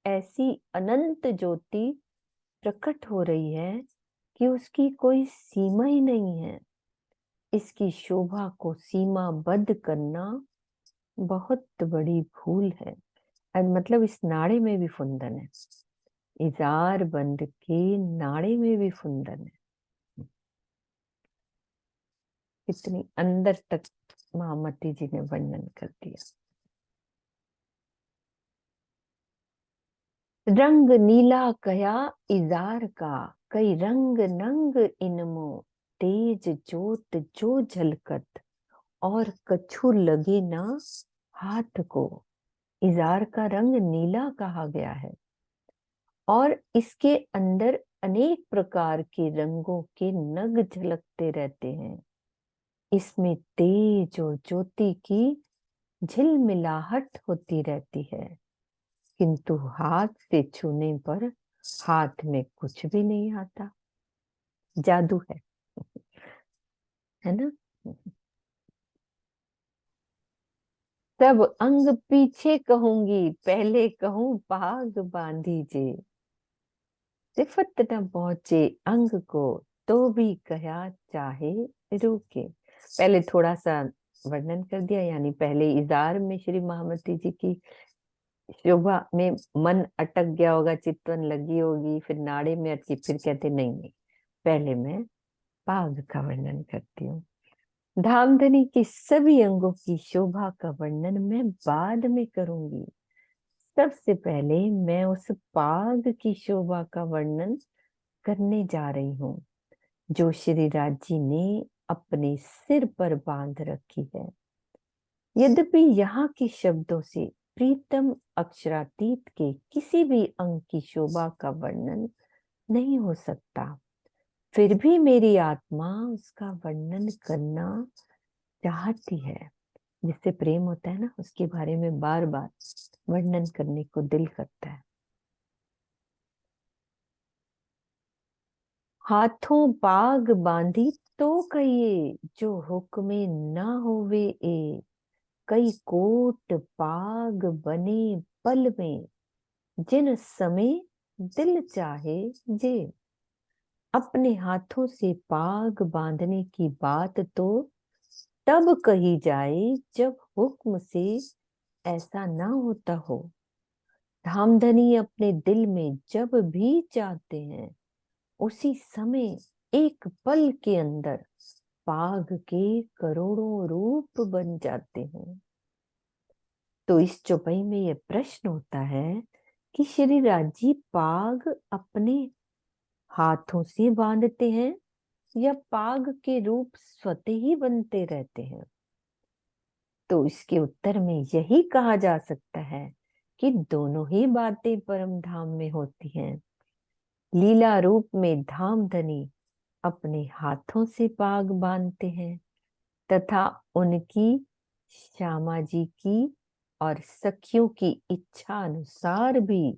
ऐसी अनंत ज्योति प्रकट हो रही है कि उसकी कोई सीमा ही नहीं है। इसकी शोभा को सीमाबद्ध करना बहुत बड़ी भूल है। और मतलब इस नाड़े में भी फुंदन है, इजार बंद के नाड़े में भी फुंदन है। इतनी अंदर तक महामती जी ने वर्णन कर दिया। रंग नीला कया इजार का, कई रंग नंग इनमो, तेज जोत जो झलकत, और कछु लगे ना हाथ को। इजार का रंग नीला कहा गया है और इसके अंदर अनेक प्रकार के रंगों के नग झलकते रहते हैं। इसमें तेज और ज्योति की झिलमिलाहट होती रहती है, किंतु हाथ से छूने पर हाथ में कुछ भी नहीं आता। जादू है ना। तब अंग पीछे कहूंगी, पहले कहूं पाग बांधीजे। सिफत न पहुंचे अंग को, तो भी कहा चाहे रुके। पहले थोड़ा सा वर्णन कर दिया, यानी पहले इजार में श्री महामती जी की शोभा में मन अटक गया होगा, चितवन लगी होगी, फिर नाड़े में अटकी, फिर कहते नहीं, पहले मैं पाग का वर्णन करती हूँ। धामधनी के सभी अंगों की शोभा का वर्णन मैं बाद में करूंगी। सबसे पहले मैं उस पाग की शोभा का वर्णन करने जा रही हूँ जो श्री राज जी ने अपने सिर पर बांध रखी है। यद्यपि यहाँ के शब्दों से प्रीतम अक्षरातीत के किसी भी अंग की शोभा का वर्णन नहीं हो सकता, फिर भी मेरी आत्मा उसका वर्णन करना चाहती है। जिससे प्रेम होता है ना, उसके बारे में बार बार वर्णन करने को दिल करता है। हाथों पाग बांधी तो कहिए, जो हुक्मे ना होवे ए। कई कोट पाग बने पल में, जिन समय दिल चाहे जे। अपने हाथों से पाग बांधने की बात तो तब कही जाए जब हुक्म से ऐसा ना होता हो। धामधनी अपने दिल में जब भी चाहते हैं, उसी समय एक पल के अंदर पाग के करोड़ों रूप बन जाते हैं। तो इस चौपाई में यह प्रश्न होता है कि श्री राजी पाग अपने हाथों से बांधते हैं या पाग के रूप स्वतः ही बनते रहते हैं। तो इसके उत्तर में यही कहा जा सकता है कि दोनों ही बातें परम धाम में होती हैं। लीला रूप में धामधनी अपने हाथों से पाग बांधते हैं तथा उनकी श्यामा जी की और सखियों की इच्छा अनुसार भी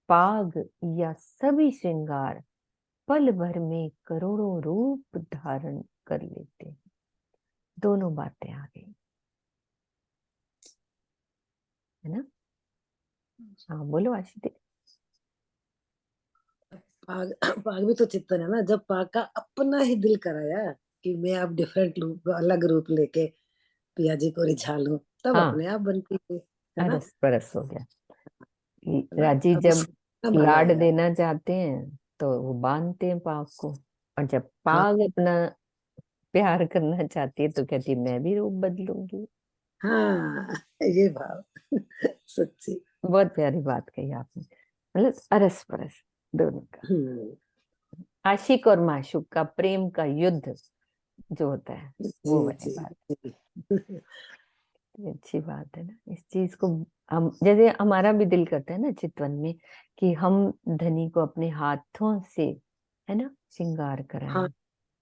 पाग या सभी श्रृंगार पल भर में करोड़ों रूप धारण कर लेते हैं। दोनों बातें आ गई, है ना। हाँ बोलो आशीष। पाग पाग भी तो चित्तन है ना, जब पाग का अपना ही दिल कराया कि मैं अब डिफरेंट रूप, अलग रूप लेके पिया जी को रिझा लूं, तब हाँ, अपने आप बनती है ना। अरस परस हो गया। है ना, राजी अब जब उसका माना लाड गया। देना चाहते हैं तो वो बांधते हैं पाग को, और जब हाँ पाग अपना प्यार करना चाहती है तो कहती है मैं भी रूप बदलूंगी। हाँ, ये भाव सच्ची। बहुत प्यारी बात कही आपने, मतलब अरस परस दोनों का। हम्म, आशिक और माशूक का प्रेम का युद्ध जो होता है जी वो वाली जी बात। जी। ये अच्छी बात है ना, इस चीज को हम जैसे हमारा भी दिल करता है ना चितवन में कि हम धनी को अपने हाथों से, है ना, श्रृंगार कराएं, हाँ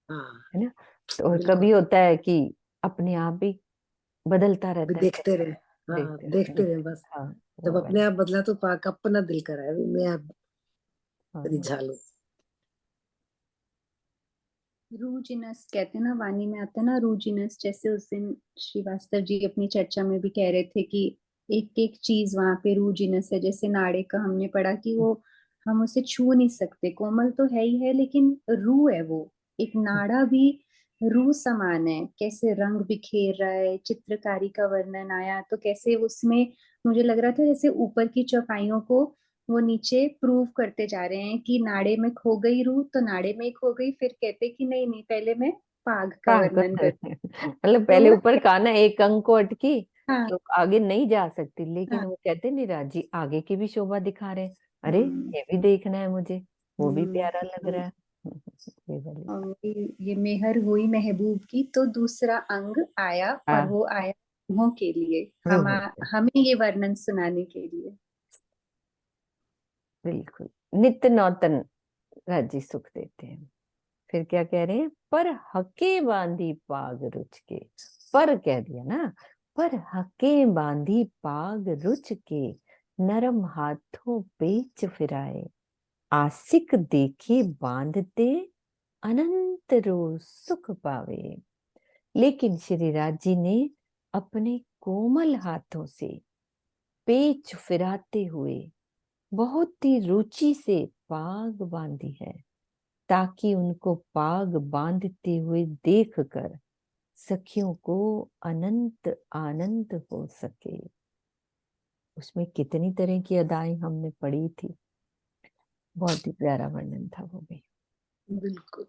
हाँ, है ना। तो और बिल्कुल। कभी होता है कि अपने आप भी बदलता अभी रहता है, देखते रहे, हाँ देखते रहे देखते रहे देखते, बस। हाँ जब वो अपने वाली। आप बदला तो पाक अपना दिल कराया भी मैं अब हाँ रिझा लूं। रूजिनस कहते हैं ना, वाणी में आता है ना रूजिनस। जैसे उस दिन श्रीवास्तव जी अपनी चर्चा में भी कह रहे थे कि एक एक चीज वहां पे रूजिनस है। जैसे नाड़े का हमने पढ़ा कि वो हम उसे छू नहीं सकते, कोमल तो है ही है, लेकिन रू है वो। एक नाड़ा भी रू समान है। कैसे रंग बिखेर रहा है, चित्रकारी का वर्णन आया तो कैसे उसमें मुझे लग रहा था जैसे ऊपर की चौपाइयों को वो नीचे प्रूव करते जा रहे हैं कि नाड़े में खो गई रूह तो नाड़े में ही खो गई, फिर कहते कि नहीं नहीं पहले मैं पाग का पाग वर्णन कर। मतलब तो पहले ऊपर काना एक अंक को अटकी हाँ तो आगे नहीं जा सकती, लेकिन हाँ वो कहते नहीं राजी आगे की भी शोभा दिखा रहे हैं, अरे ये भी देखना है मुझे, वो भी प्यारा लग हम्म। रहा है। ये वाली और ये मेहर हुई महबूब की, तो दूसरा अंग आया, और हाँ, वो आया रूहों के लिए, रूहों के, हमें ये वर्णन सुनाने के लिए। बिल्कुल। नित्य नौतन राज्य सुख देते हैं। फिर क्या कह रहे हैं, पर हके बांधी पाग रुच के, पर कह दिया ना, पर हके बांधी पाग रुच के, नरम हाथों पेच फिराए, आशिक देखे बांधते, अनंत रोज सुख पावे। लेकिन श्री राज जी ने अपने कोमल हाथों से पेच फिराते हुए बहुत ही रुचि से पाग बांधी है, ताकि उनको पाग बांधते हुए देखकर सखियों को अनंत आनंद हो सके। उसमें कितनी तरह की अदाएं हमने पढ़ी थी, बहुत ही प्यारा वर्णन था वो भी। बिल्कुल।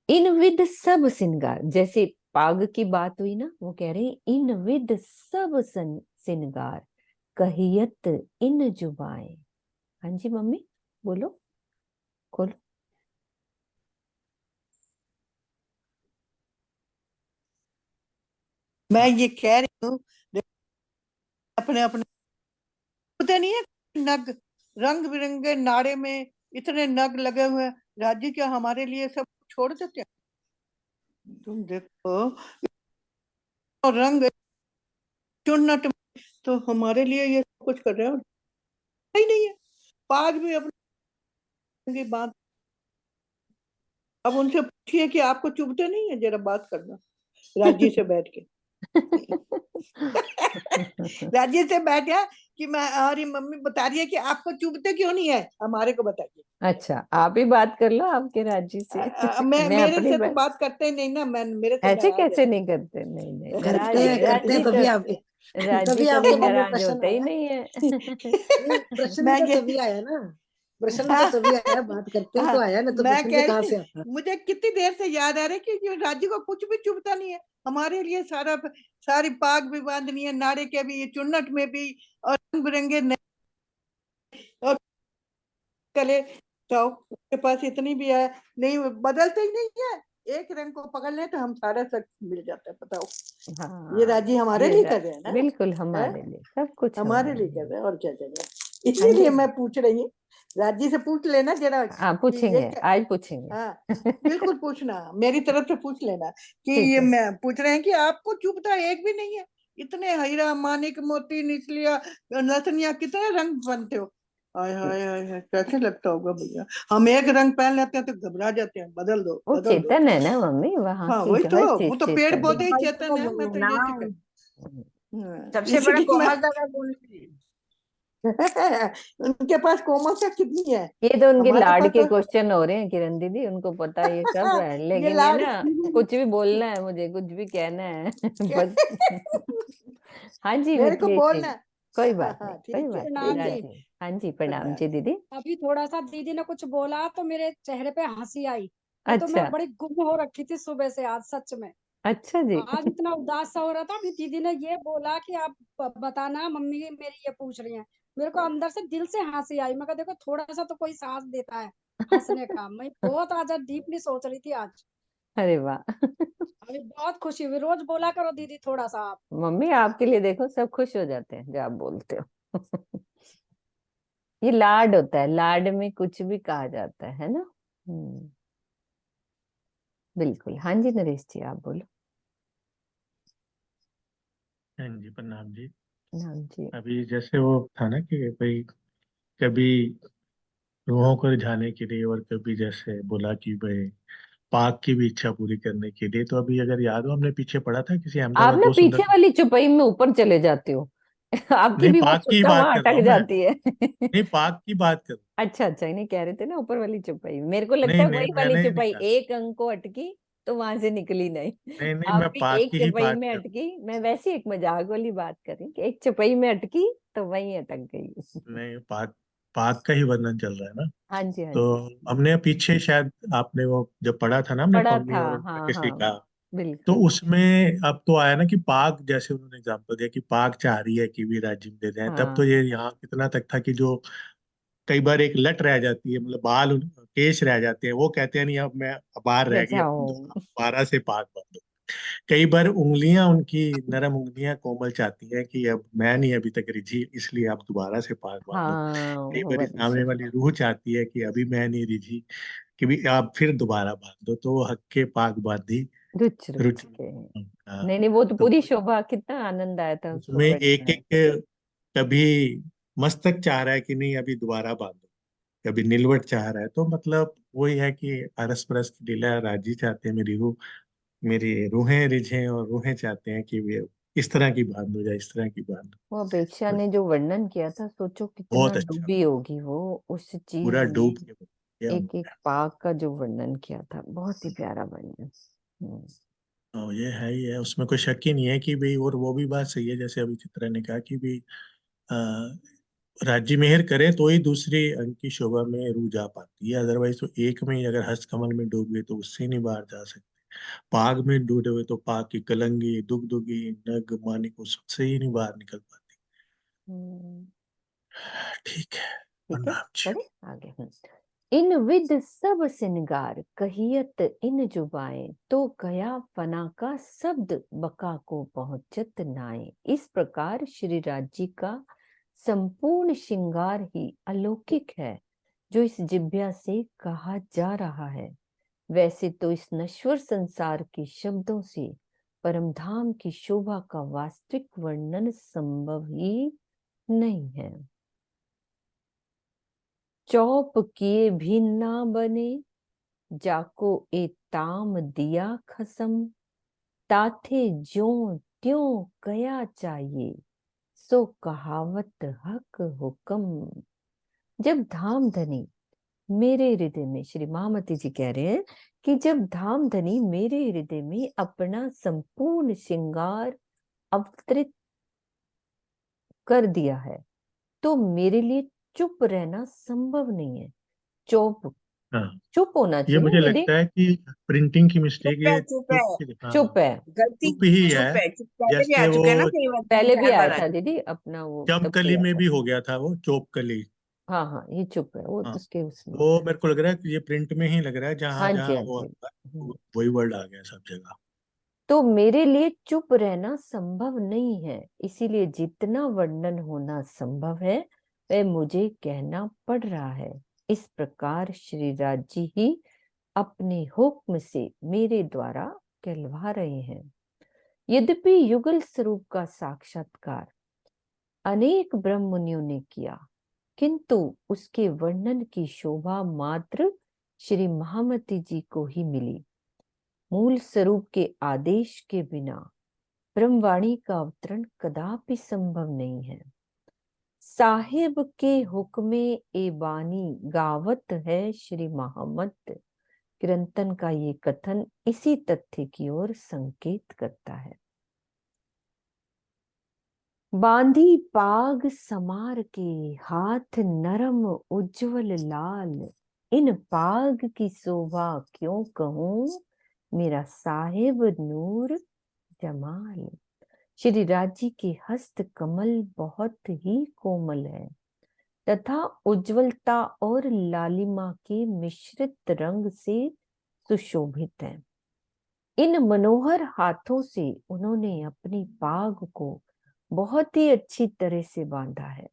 इन विद सब श्रृंगार, जैसे पाग की बात हुई ना, वो कह रहे हैं इन विद सब श्रृंगार, कहियत इन जुबाएं। हाँ जी मम्मी बोलो, खोलो। मैं ये कह रही हूँ, अपने अपने पता नहीं है नग, रंग बिरंगे नारे में इतने नग लगे हुए हैं, राज्य क्या हमारे लिए सब छोड़ देते हैं? तुम देखो रंग चुन्नट, तो हमारे लिए ये सब कुछ कर रहे हो ही नहीं है। पाग भी अपनी बात, अब उनसे पूछिए कि आपको चुभते नहीं है, जरा बात करना राज्य से बैठ के। राज्य से बैठा कि मैं, अरे मम्मी बता रही है कि आपको चुभते क्यों नहीं है, हमारे को बताइए। अच्छा आप ही बात कर लो आपके राज्य से। मैं मैं मेरे अपनी से तो बात करते ही नहीं ना, मैं मेरे से ऐसे नाराज है। कैसे नहीं करते, नहीं नहीं, नाराज करते हैं राज्य तो, तभी आप राज्य तभी कभी आपके मन में नाराज प्रश्न होते ही आया। नहीं है। नहीं, प्रश्न भी मैं तो ये तभी आया ना, प्रश्न भी तो तभी आया, बात करते हैं तो आया ना, तो मैं प्रश्न भी कह कहाँ रही, से आता। मुझे कितनी देर से याद आ रहा है कि ये राज्य को कुछ भी चुभता नहीं है, हमारे लिए सारी पाग भी बांधनी है, नारे के भी, ये चुन्नट में भी, और रंग बिरंगे और कले जाओ, उसके पास इतनी भी है, नहीं बदलते ही नहीं है, एक रंग को पकड़ ले तो हम सारा सब मिल जाता है। बताओ, ये हाँ राज्य हमारे ये लिए कर रहे हैं ना, बिल्कुल है? हमारे लिए, सब कुछ हमारे हमारे लिए कर लिए। रहे हैं, और क्या कर रहे हैं, हाँ इसीलिए जी, मैं पूछ रही हूँ, राज्य से पूछ लेना जरा हाँ कि ये पूछेंगे, क्या। आज पूछेंगे। हाँ बिल्कुल पूछना, मेरी तरफ से पूछ लेना कि ठीक ये है। मैं पूछ रहे हैं कि आपको चुभता एक भी नहीं है, इतने हीरा मानिक मोती निसलिया नथनिया कितने रंग बनते हो, हाय हाय हाय हाय, कैसे लगता होगा भैया, हम एक रंग पहन लेते हैं तो घबरा जाते हैं, बदल दो वो बदल दो। चेतन है ना मम्मी, वहां हाँ की वही तो, हर वो चीज तो पेड़ चेतन पौधे है। ही वही तो चेतन है, मैं तो ना, ये दिक्कत। सबसे बड़ा इसलिए मैं कोमलता का गुण है। उनके पास कोमलता कितनी है, ये तो उनके हमारे लाड पास के तो क्वेश्चन हो रहे हैं किरण दीदी, उनको पता है ये सब है, ये लेकिन ये लाड़ ना कुछ भी बोलना है मुझे, कुछ भी कहना है बस। हाँ जी मेरे को मिथिलेश जी, बोलना। कोई बात नहीं, हाँ कोई ठीक है बात नहीं प्रणाम ठीक है। जी। राजी। हाँ जी प्रणाम प्रणाम। जी दीदी। अभी थोड़ा सा दीदी ने कुछ बोला तो मेरे चेहरे पे हंसी आई, नहीं तो अच्छा, मैं बड़ी गुम हो रखी थी सुबह से आज, सच में। अच्छा जी। आज इतना उदास सा हो रहा था, अभी दीदी ने ये बोला कि आप बताना मम्मी मेरी ये पूछ रही हैं, मेरे को अंदर से दिल से हंसी आई। मैं कहा देखो थोड़ा सा तो कोई सांस देता है हंसने का। मैं बहुत आज डीपली सोच रही थी आज, अरे वाह। अभी बहुत खुशी हुई। रोज बोला करो दीदी थोड़ा सा आप। मम्मी आपके लिए देखो सब खुश हो जाते हैं जो आप बोलते हो। ये लाड होता है, लाड में कुछ भी कहा जाता है ना। बिल्कुल। हाँ जी नरेश जी आप बोलो। हाँ जी प्रणाम जी। हाँ जी। अभी जैसे वो था ना कि भाई कभी रूहों को रिझाने के लिए, और कभी जैसे बोला कि भाई पाक की भी इच्छा पूरी करने के लिए, तो अभी अगर याद हो हमने पीछे पढ़ा था किसी आप अहमदाबाद, ना बहुत पीछे सुंदर। वाली चुपई में ऊपर चले जाते हो। आपकी नहीं भी वो पाक की सुक्का बात वहां कर रहा अटक हूँ मैं, जाती है। नहीं पाक की बात कर, अच्छा अच्छा, इन्हें कह रहे थे ना ऊपर वाली चुपई, मेरे को लगता नहीं है नहीं वही वाली मैंने नहीं चुपई कहा, एक अंक को अटकी तो वहां से निकली नहीं। नहीं नहीं आप मैं भी पाक एक की ही चुपई बात में कर, अटकी, मैं वैसे एक मजाक वाली बात कर रही कि एक चुपई में अटकी तो वहीं अटक गई। नहीं पाक, पाक का ही वर्णन चल रहा है ना। हाँ जी हाँ तो जी। हमने पीछे शायद आपने वो जब पढ़ा था ना, हमने पढ़ा पम्मी था, और हाँ किसी हाँ का, तो बिल्कुल। उसमें अब तो आया ना कि पाक, जैसे उन्होंने एग्जाम्पल दिया कि पाक चाह रही है कि भी राज्य में दे दें, तब तो हाँ, ये यहाँ कितना तक था कि जो कई बार एक लट रह जाती है, मतलब बाल केश रह जाते हैं, वो कहते हैं नहीं अब मैं बाहर रह गई, अब तुम बचाओ। दोबारा से पाक बांधो। कई बार उंगलियां उनकी, नरम उंगलियां कोमल चाहती हैं कि अब मैं नहीं अभी तक रिझी, इसलिए आप दोबारा से पाक बांधो। हाँ, कई वो बार वाली सामने शब्द। वाली रूह चाहती है कि अभी मैं नहीं रिझी, कि भी आप फिर दोबारा बांध दो, तो वो हक्के पाक बांधी रुच रुच रुचि। के। हाँ, नहीं नहीं, वो तो तो पूरी शोभा, कितना आनंद आया था उसको उसमें एक पढ़ने में। एक, कभी मस्तक चाह रहा है कि नहीं अभी दोबारा बांधो, कभी नीलवट चाह रहा है, तो मतलब वही है कि अरस परस की लीला है, राजी चाहते हैं मेरी रूह, मेरी रूहें रिझें, और रूहें चाहते हैं कि वे इस तरह की बांध हो जाए, इस तरह की बांध वो अपेक्षा हो। ने जो वर्णन किया था, सोचो कितना बहुत अच्छा, डूबी होगी वो उस चीज पूरा में। डूब के किया एक एक उन्होंने। पाक का जो वर्णन किया था, बहुत ही प्यारा वर्णन। हम्म। तो ये है ही है, उसमें कोई शक ही नहीं है कि भाई, और वो भी बात सही है जैसे अभी चित्रा ने कहा कि भाई राज्य मेहर करे तो ही दूसरी अंग की शोभा में रूह जा पाती है, अदरवाइज तो एक में ही अगर हस्तकमल में डूब गए तो उससे नहीं बाहर जा सकते। पाग में डूबे हुए तो पाग की कलंगी, दुगदुगी, नग, मानिक, उससे ही नहीं बाहर निकल पाती। हम्म, ठीक है। ठीक है, प्रणाम जी। पढ़े आगे। इन विद सब सिनगार कहियत इन जुबाएं, तो गया फना का शब्द बका को पहुंचत नाए। इस प्रकार श्री राज जी का संपूर्ण श्रृंगार ही अलौकिक है, जो इस जिह्वा से कहा जा रहा है। वैसे तो इस नश्वर संसार के शब्दों से परम धाम की शोभा का वास्तविक वर्णन संभव ही नहीं है। चौप किए भी ना बने, जाको ए ताम दिया खसम, ताथे ज्यों त्यों कया चाहिए, सो कहावत हक हुक्म। जब धाम धनी मेरे हृदय में, श्री महामती जी कह रहे हैं कि जब धाम धनी मेरे हृदय में अपना संपूर्ण श्रृंगार अवतरित कर दिया है, तो मेरे लिए चुप रहना संभव नहीं है। चुप, हाँ, चुप होना ये चाहिए मुझे ना यदि। लगता है कि प्रिंटिंग की मिस्टेक, चुप है ये चुप है, हाँ, चुप है, गलती चुप ही है। चुप है, चुप पहले भी आ जैसे चुका है ना वो कई बार, पहले भी 3-4 आया बार आ था चुका दीदी, अपना वो तब चमकली किया में था। भी हो गया था, वो चोपकली। हाँ हाँ, ये चुप है, वो हाँ, तो उसके उसमें तो था। मेरे को लग रहा है कि ये प्रिंट में ही लग रहा है, जहां हाँ जी, जहां हाँ वो जी। आता है, वही वर्ड आ गया सब जगह। तो मेरे लिए चुप रहना संभव नहीं है, इसीलिए जितना वर्णन होना संभव है वह मुझे कहना पड़ रहा है। इस प्रकार श्री राज जी ही अपने हुक्म से मेरे द्वारा कहलवा रहे हैं। यद्यपि युगल स्वरूप का साक्षात्कार अनेक ब्रह्म मुनियों ने किया, किंतु उसके वर्णन की शोभा मात्र श्री महामती जी को ही मिली। मूल स्वरूप के आदेश के बिना ब्रह्मवाणी का अवतरण कदापि संभव नहीं है। साहिब के हुक्मे ए बानी गावत है श्री महामत। कीर्तन का ये कथन इसी तथ्य की ओर संकेत करता है। बांधी पाग समार के, हाथ नरम उज्जवल लाल, इन पाग की शोभा क्यों कहूं, मेरा साहिब नूर जमाल। श्री राज जी के हस्त कमल बहुत ही कोमल है तथा उज्जवलता और लालिमा के मिश्रित रंग से सुशोभित है। इन मनोहर हाथों से उन्होंने अपनी पाग को बहुत ही अच्छी तरह से बांधा है।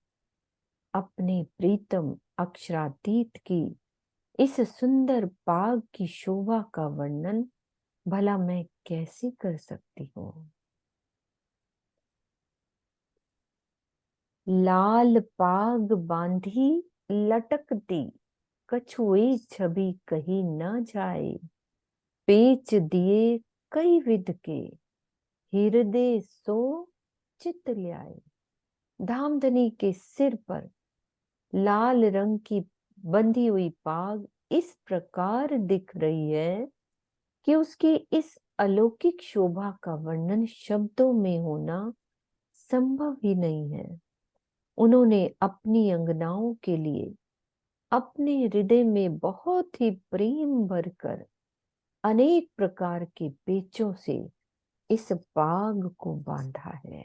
अपने प्रीतम अक्षरातीत की इस सुंदर पाग की शोभा का वर्णन भला मैं कैसे कर सकती हूँ। लाल पाग बांधी लटकती, कछुए छवि कही न जाए, पेच दिए कई विध के, हृदय सो चित ल्याए। धामधनी के सिर पर लाल रंग की बंधी हुई पाग इस प्रकार दिख रही है कि उसकी इस अलौकिक शोभा का वर्णन शब्दों में होना संभव ही नहीं है। उन्होंने अपनी अंगनाओं के लिए अपने हृदय में बहुत ही प्रेम भरकर अनेक प्रकार के पेचों से इस पाग को बांधा है।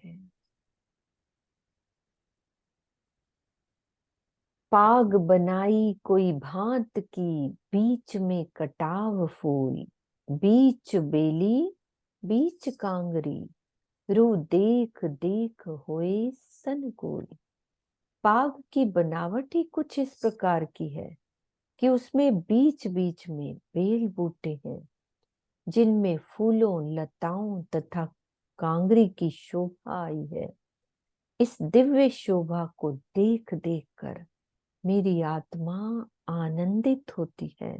पाग बनाई कोई भांत की, बीच में कटाव फूल, बीच बेली बीच कांगरी, रू देख देख होए सनकोल। पाग की बनावट ही कुछ इस प्रकार की है कि उसमें बीच बीच में बेल बूटे हैं, जिनमें फूलों, लताओं तथा कांगरी की शोभा आई है। इस दिव्य शोभा को देख देख कर मेरी आत्मा आनंदित होती है।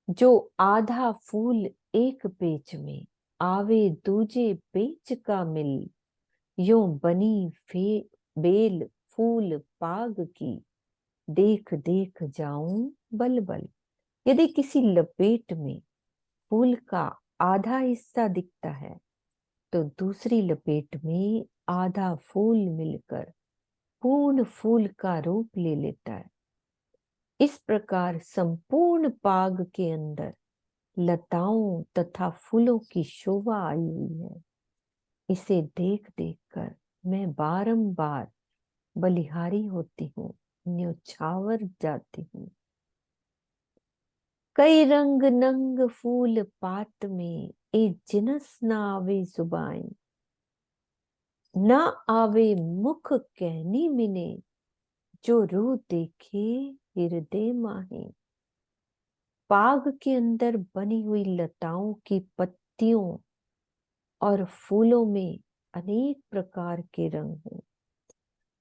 जो आधा फूल एक पेच में, आवे दूजे पेच का मिल, यों बनी बेल फूल पाग की, देख देख जाऊं बल बल। यदि किसी लपेट में फूल का आधा हिस्सा दिखता है, तो दूसरी लपेट में आधा फूल मिलकर पूर्ण फूल का रूप ले लेता है। इस प्रकार संपूर्ण पाग के अंदर लताओं तथा फूलों की शोभा आई हुई है। इसे देख देख कर मैं बारंबार बलिहारी होती हूँ, न्योछावर जाती हूँ। कई रंग नंग फूल पात में, ए जिनस न आवे जुबाई, न आवे मुख कहनी मिने, जो रू देखे हृदय माहे। पाग के अंदर बनी हुई लताओं की पत्तियों और फूलों में अनेक प्रकार के रंग हैं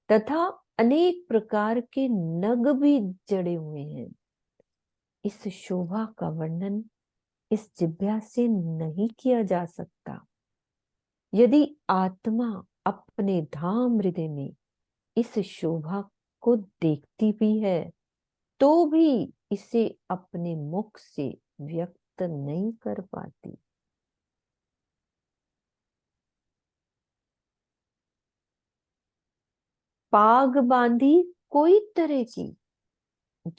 तथा अनेक प्रकार के नग भी जड़े हुए हैं। इस शोभा का वर्णन इस जिह्वा से नहीं किया जा सकता। यदि आत्मा अपने धाम हृदय में इस शोभा को देखती भी है, तो भी इसे अपने मुख से व्यक्त नहीं कर पाती। पाग बांधी कोई तरह की,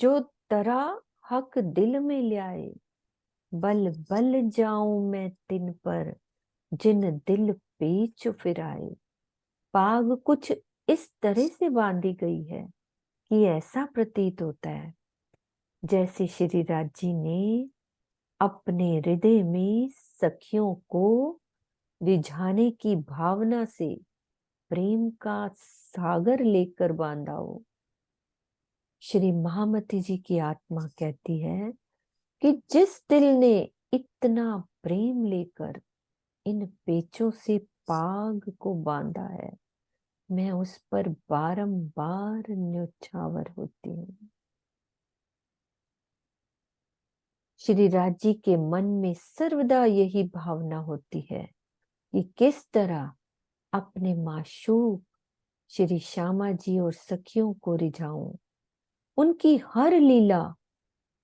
जो तरह हक दिल में ल्याए, बल बल जाऊं मैं तिन पर, जिन दिल पेच फिराए। पाग कुछ इस तरह से बांधी गई है कि ऐसा प्रतीत होता है जैसे श्री राज जी ने अपने हृदय में सखियों को रिझाने की भावना से प्रेम का सागर लेकर बांधा हो। श्री महामती जी की आत्मा कहती है कि जिस दिल ने इतना प्रेम लेकर इन पेचों से पाग को बांधा है, मैं उस पर बारंबार न्योछावर होती हूँ। श्री राज जी के मन में सर्वदा यही भावना होती है कि किस तरह अपने माशूक श्री श्यामा जी और सखियों को रिझाऊं। उनकी हर लीला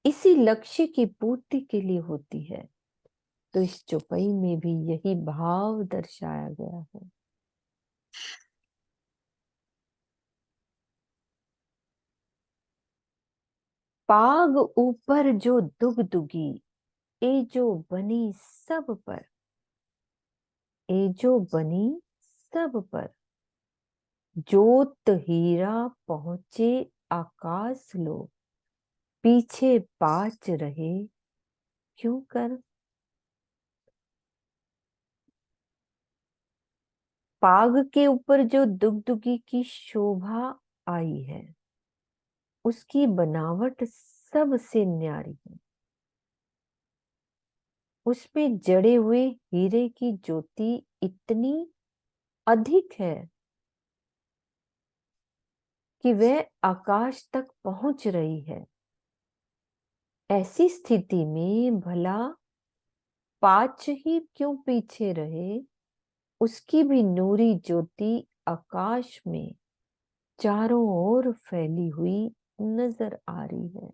इसी लक्ष्य की पूर्ति के लिए होती है। तो इस चौपाई में भी यही भाव दर्शाया गया है। पाग ऊपर जो दुगदुगी, ए जो बनी सब पर, ए जो बनी सब पर, जोत हीरा पहुंचे आकाश लो, पीछे पाच रहे क्यों कर। पाग के ऊपर जो दुगदुगी की शोभा आई है, उसकी बनावट सबसे न्यारी है। उसमें जड़े हुए हीरे की ज्योति इतनी अधिक है कि वह आकाश तक पहुंच रही है। ऐसी स्थिति में भला पांच ही क्यों पीछे रहे, उसकी भी नूरी ज्योति आकाश में चारों ओर फैली हुई नजर आ रही है।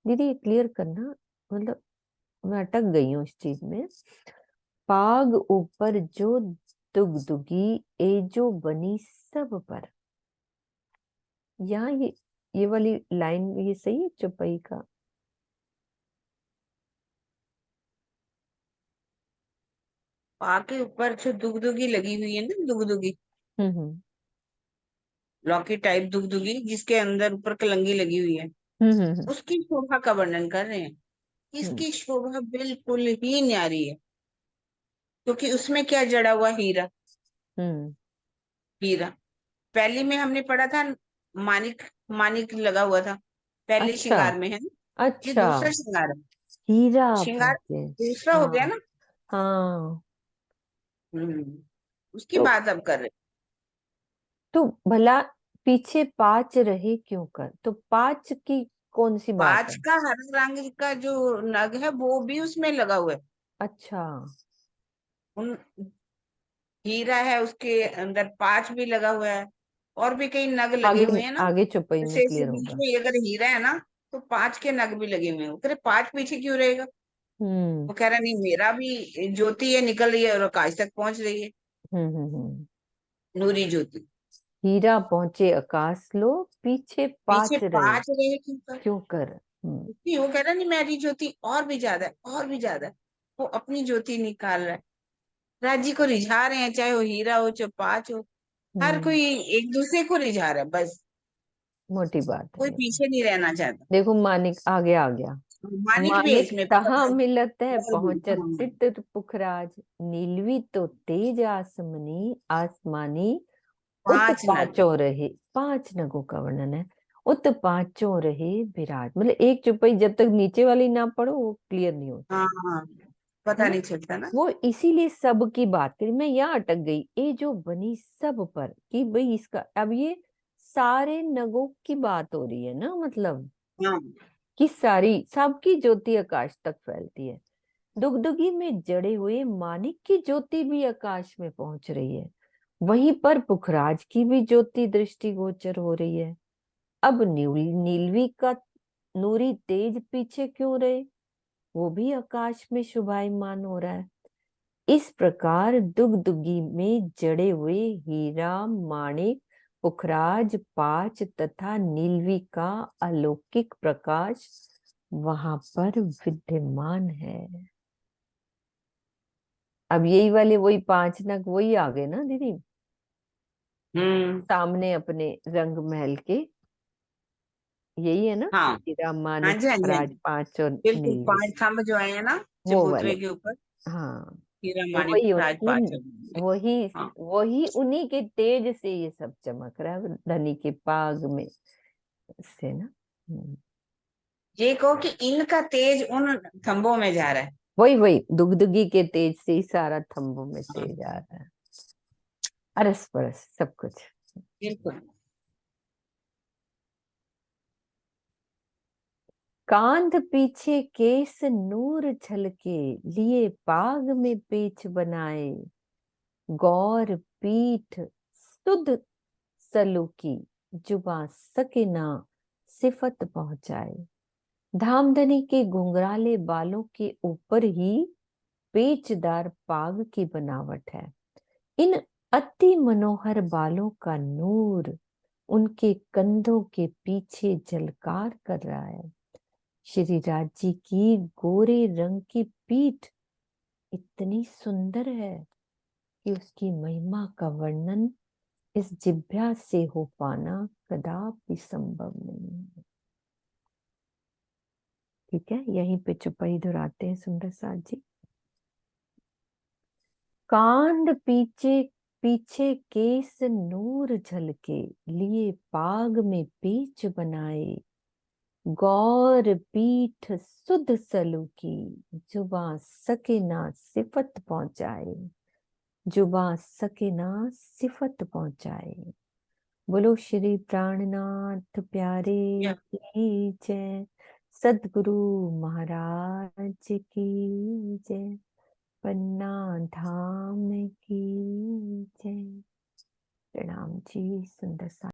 दीदी ये क्लियर करना, मतलब मैं अटक गई हूँ इस चीज में। पाग ऊपर जो दुगदुगी, ए जो बनी सब पर, यहाँ ये वाली लाइन ये सही है चौपाई का। पा के ऊपर जो दुगदुगी लगी हुई है ना, दुगदुगी हम्म लौकी टाइप दुगदुगी, जिसके अंदर ऊपर कलंगी लगी हुई है, हम्म उसकी शोभा का वर्णन कर रहे हैं। हम्म इसकी शोभा बिल्कुल ही न्यारी है, क्योंकि उसमें क्या जड़ा हुआ? हीरा। हम्म हीरा पहली में हमने पढ़ा था, मानिक, मानिक लगा हुआ था पहले अच्छा श्रृंगार में, है ना? ये अच्छा, दूसरा श्रृंगार है। हीरा श्रृंगार पहुंचे। दूसरा हो गया हाँ ना। हाँ। उसकी तो बात अब कर रहे। तो भला पीछे पाँच रहे क्यों कर? तो पाँच की कौन सी बात पांच है? का हरे रंग का जो नग है वो भी उसमें लगा हुआ है। अच्छा, उन हीरा है, उसके अंदर पांच भी लगा हुआ है, और भी कई नग लगे आगे हुए हैं ना। आगे चौपाई में जैसे इसे क्लियर बीच होगा। में अगर हीरा है ना, तो पांच के नग भी लगे हुए हैं। वो कह रहे पांच पीछे क्यों रहेगा? हम्म वो कह रहा नहीं, मेरा भी ज्योति है, निकल रही है और आकाश तक पहुंच रही है, हम्म। नूरी ज्योति। हीरा पहुंचे आकाश लो, पीछे पीछे पाँच रहे पांच रहे क्यों कर? क्यों कर? क्योंकि वो कह रहा नहीं, मेरी ज्योति और भी ज्यादा है, और भी ज्यादा है। वो अपनी ज्योति निकाल रहा है, राज्य को रिझा रहे हैं, चाहे वो हीरा हो चाहे पांच हो। हर हम्म, कोई एक दूसरे को रिझा रहा है, बस मोटी बात है कोई ये। पीछे नहीं रहना चाहता। देखो मानिक आगे आ गया। मानिक भी है मानिक इसमें, तहाँ मिलत है और भी, पहुंचत हाँ। चित पुखराज, नीलवी तो तेज आसमनी आसमानी, उत पांच नग। पांचों रहे। पांच नगों का वर्णन है। उत पांचों रहे विराज, मतलब एक चौपाई जब तक नीचे वाली ना पढ़ो वो क्लियर नहीं होता हाँ हाँ, है पता ना। नहीं चलता ना। वो इसीलिए सब की बात करी, मैं यहाँ अटक गई। ये जो बनी सब पर कि भाई इसका अब ये सारे नगों की बात हो रही है ना, मतलब हाँ कि सारी सबकी ज्योति आकाश तक फैलती है। दुगदुगी में जड़े हुए मानिक की ज्योति भी आकाश में पहुंच रही है, वहीं पर पुखराज की भी ज्योति दृष्टिगोचर हो रही है। अब नीलवी का नूरी तेज पीछे क्यों रहे? वो भी आकाश में शुभायमान हो रहा है। इस प्रकार दुगदुगी में जड़े हुए हीरा, माणिक, पुखराज, पांच तथा नीलवी का अलौकिक प्रकाश वहां पर विद्यमान है। अब यही वाले वही पांच नग वही आ गए ना दीदी, सामने अपने रंग महल के। यही है ना, हाँ हीरा, हाँ माणिक, जी, हाँ जी, हाँ पुखराज, जी। पांच और बिल्कुल, नीलवी। पांच खंभ जो आए हैं ना वो वाले, चबूतरे के ऊपर, हाँ। हीरा मानिक वही पुखराज पांच उन है। वही हाँ, वही उन्हीं के तेज से ये सब चमक रहा है धनी के पाग में से ना। ये कहो कि इनका तेज उन खंभों में जा रहा है। वही वही दुगदुगी के तेज से ही सारा थंबों में हाँ, तेज आ रहा है, अरस परस सब कुछ। बिल्कुल। कांध पीछे केस नूर झलके, लिए पाग में पेच बनाए, गौर पीठ सुध सलूकी, जुबा सके ना सिफत पहुंचाए। धामधनी के घुंघराले बालों के ऊपर ही पेचदार पाग की बनावट है। इन अति मनोहर बालों का नूर उनके कंधों के पीछे झलकार कर रहा है। श्री राज जी की गोरे रंग की पीठ इतनी सुंदर है कि उसकी महिमा का वर्णन इस जिह्वा से हो पाना कदापि संभव नहीं है। ठीक है, यहीं पे चुपाई दोहराते हैं सुंदर साथ जी। कांड पीछे पीछे केस नूर झलके, लिए पाग में पेच बनाए, गौर पीठ सुध सलूकी, जुबा सके ना सिफत पहुंचाए। जुबा सके ना सिफत पहुंचाए। बोलो श्री प्राणनाथ प्यारे या की जय। सदगुरु महाराज की जय। पन्ना धाम की जय। प्रणाम जी सुंदर सा।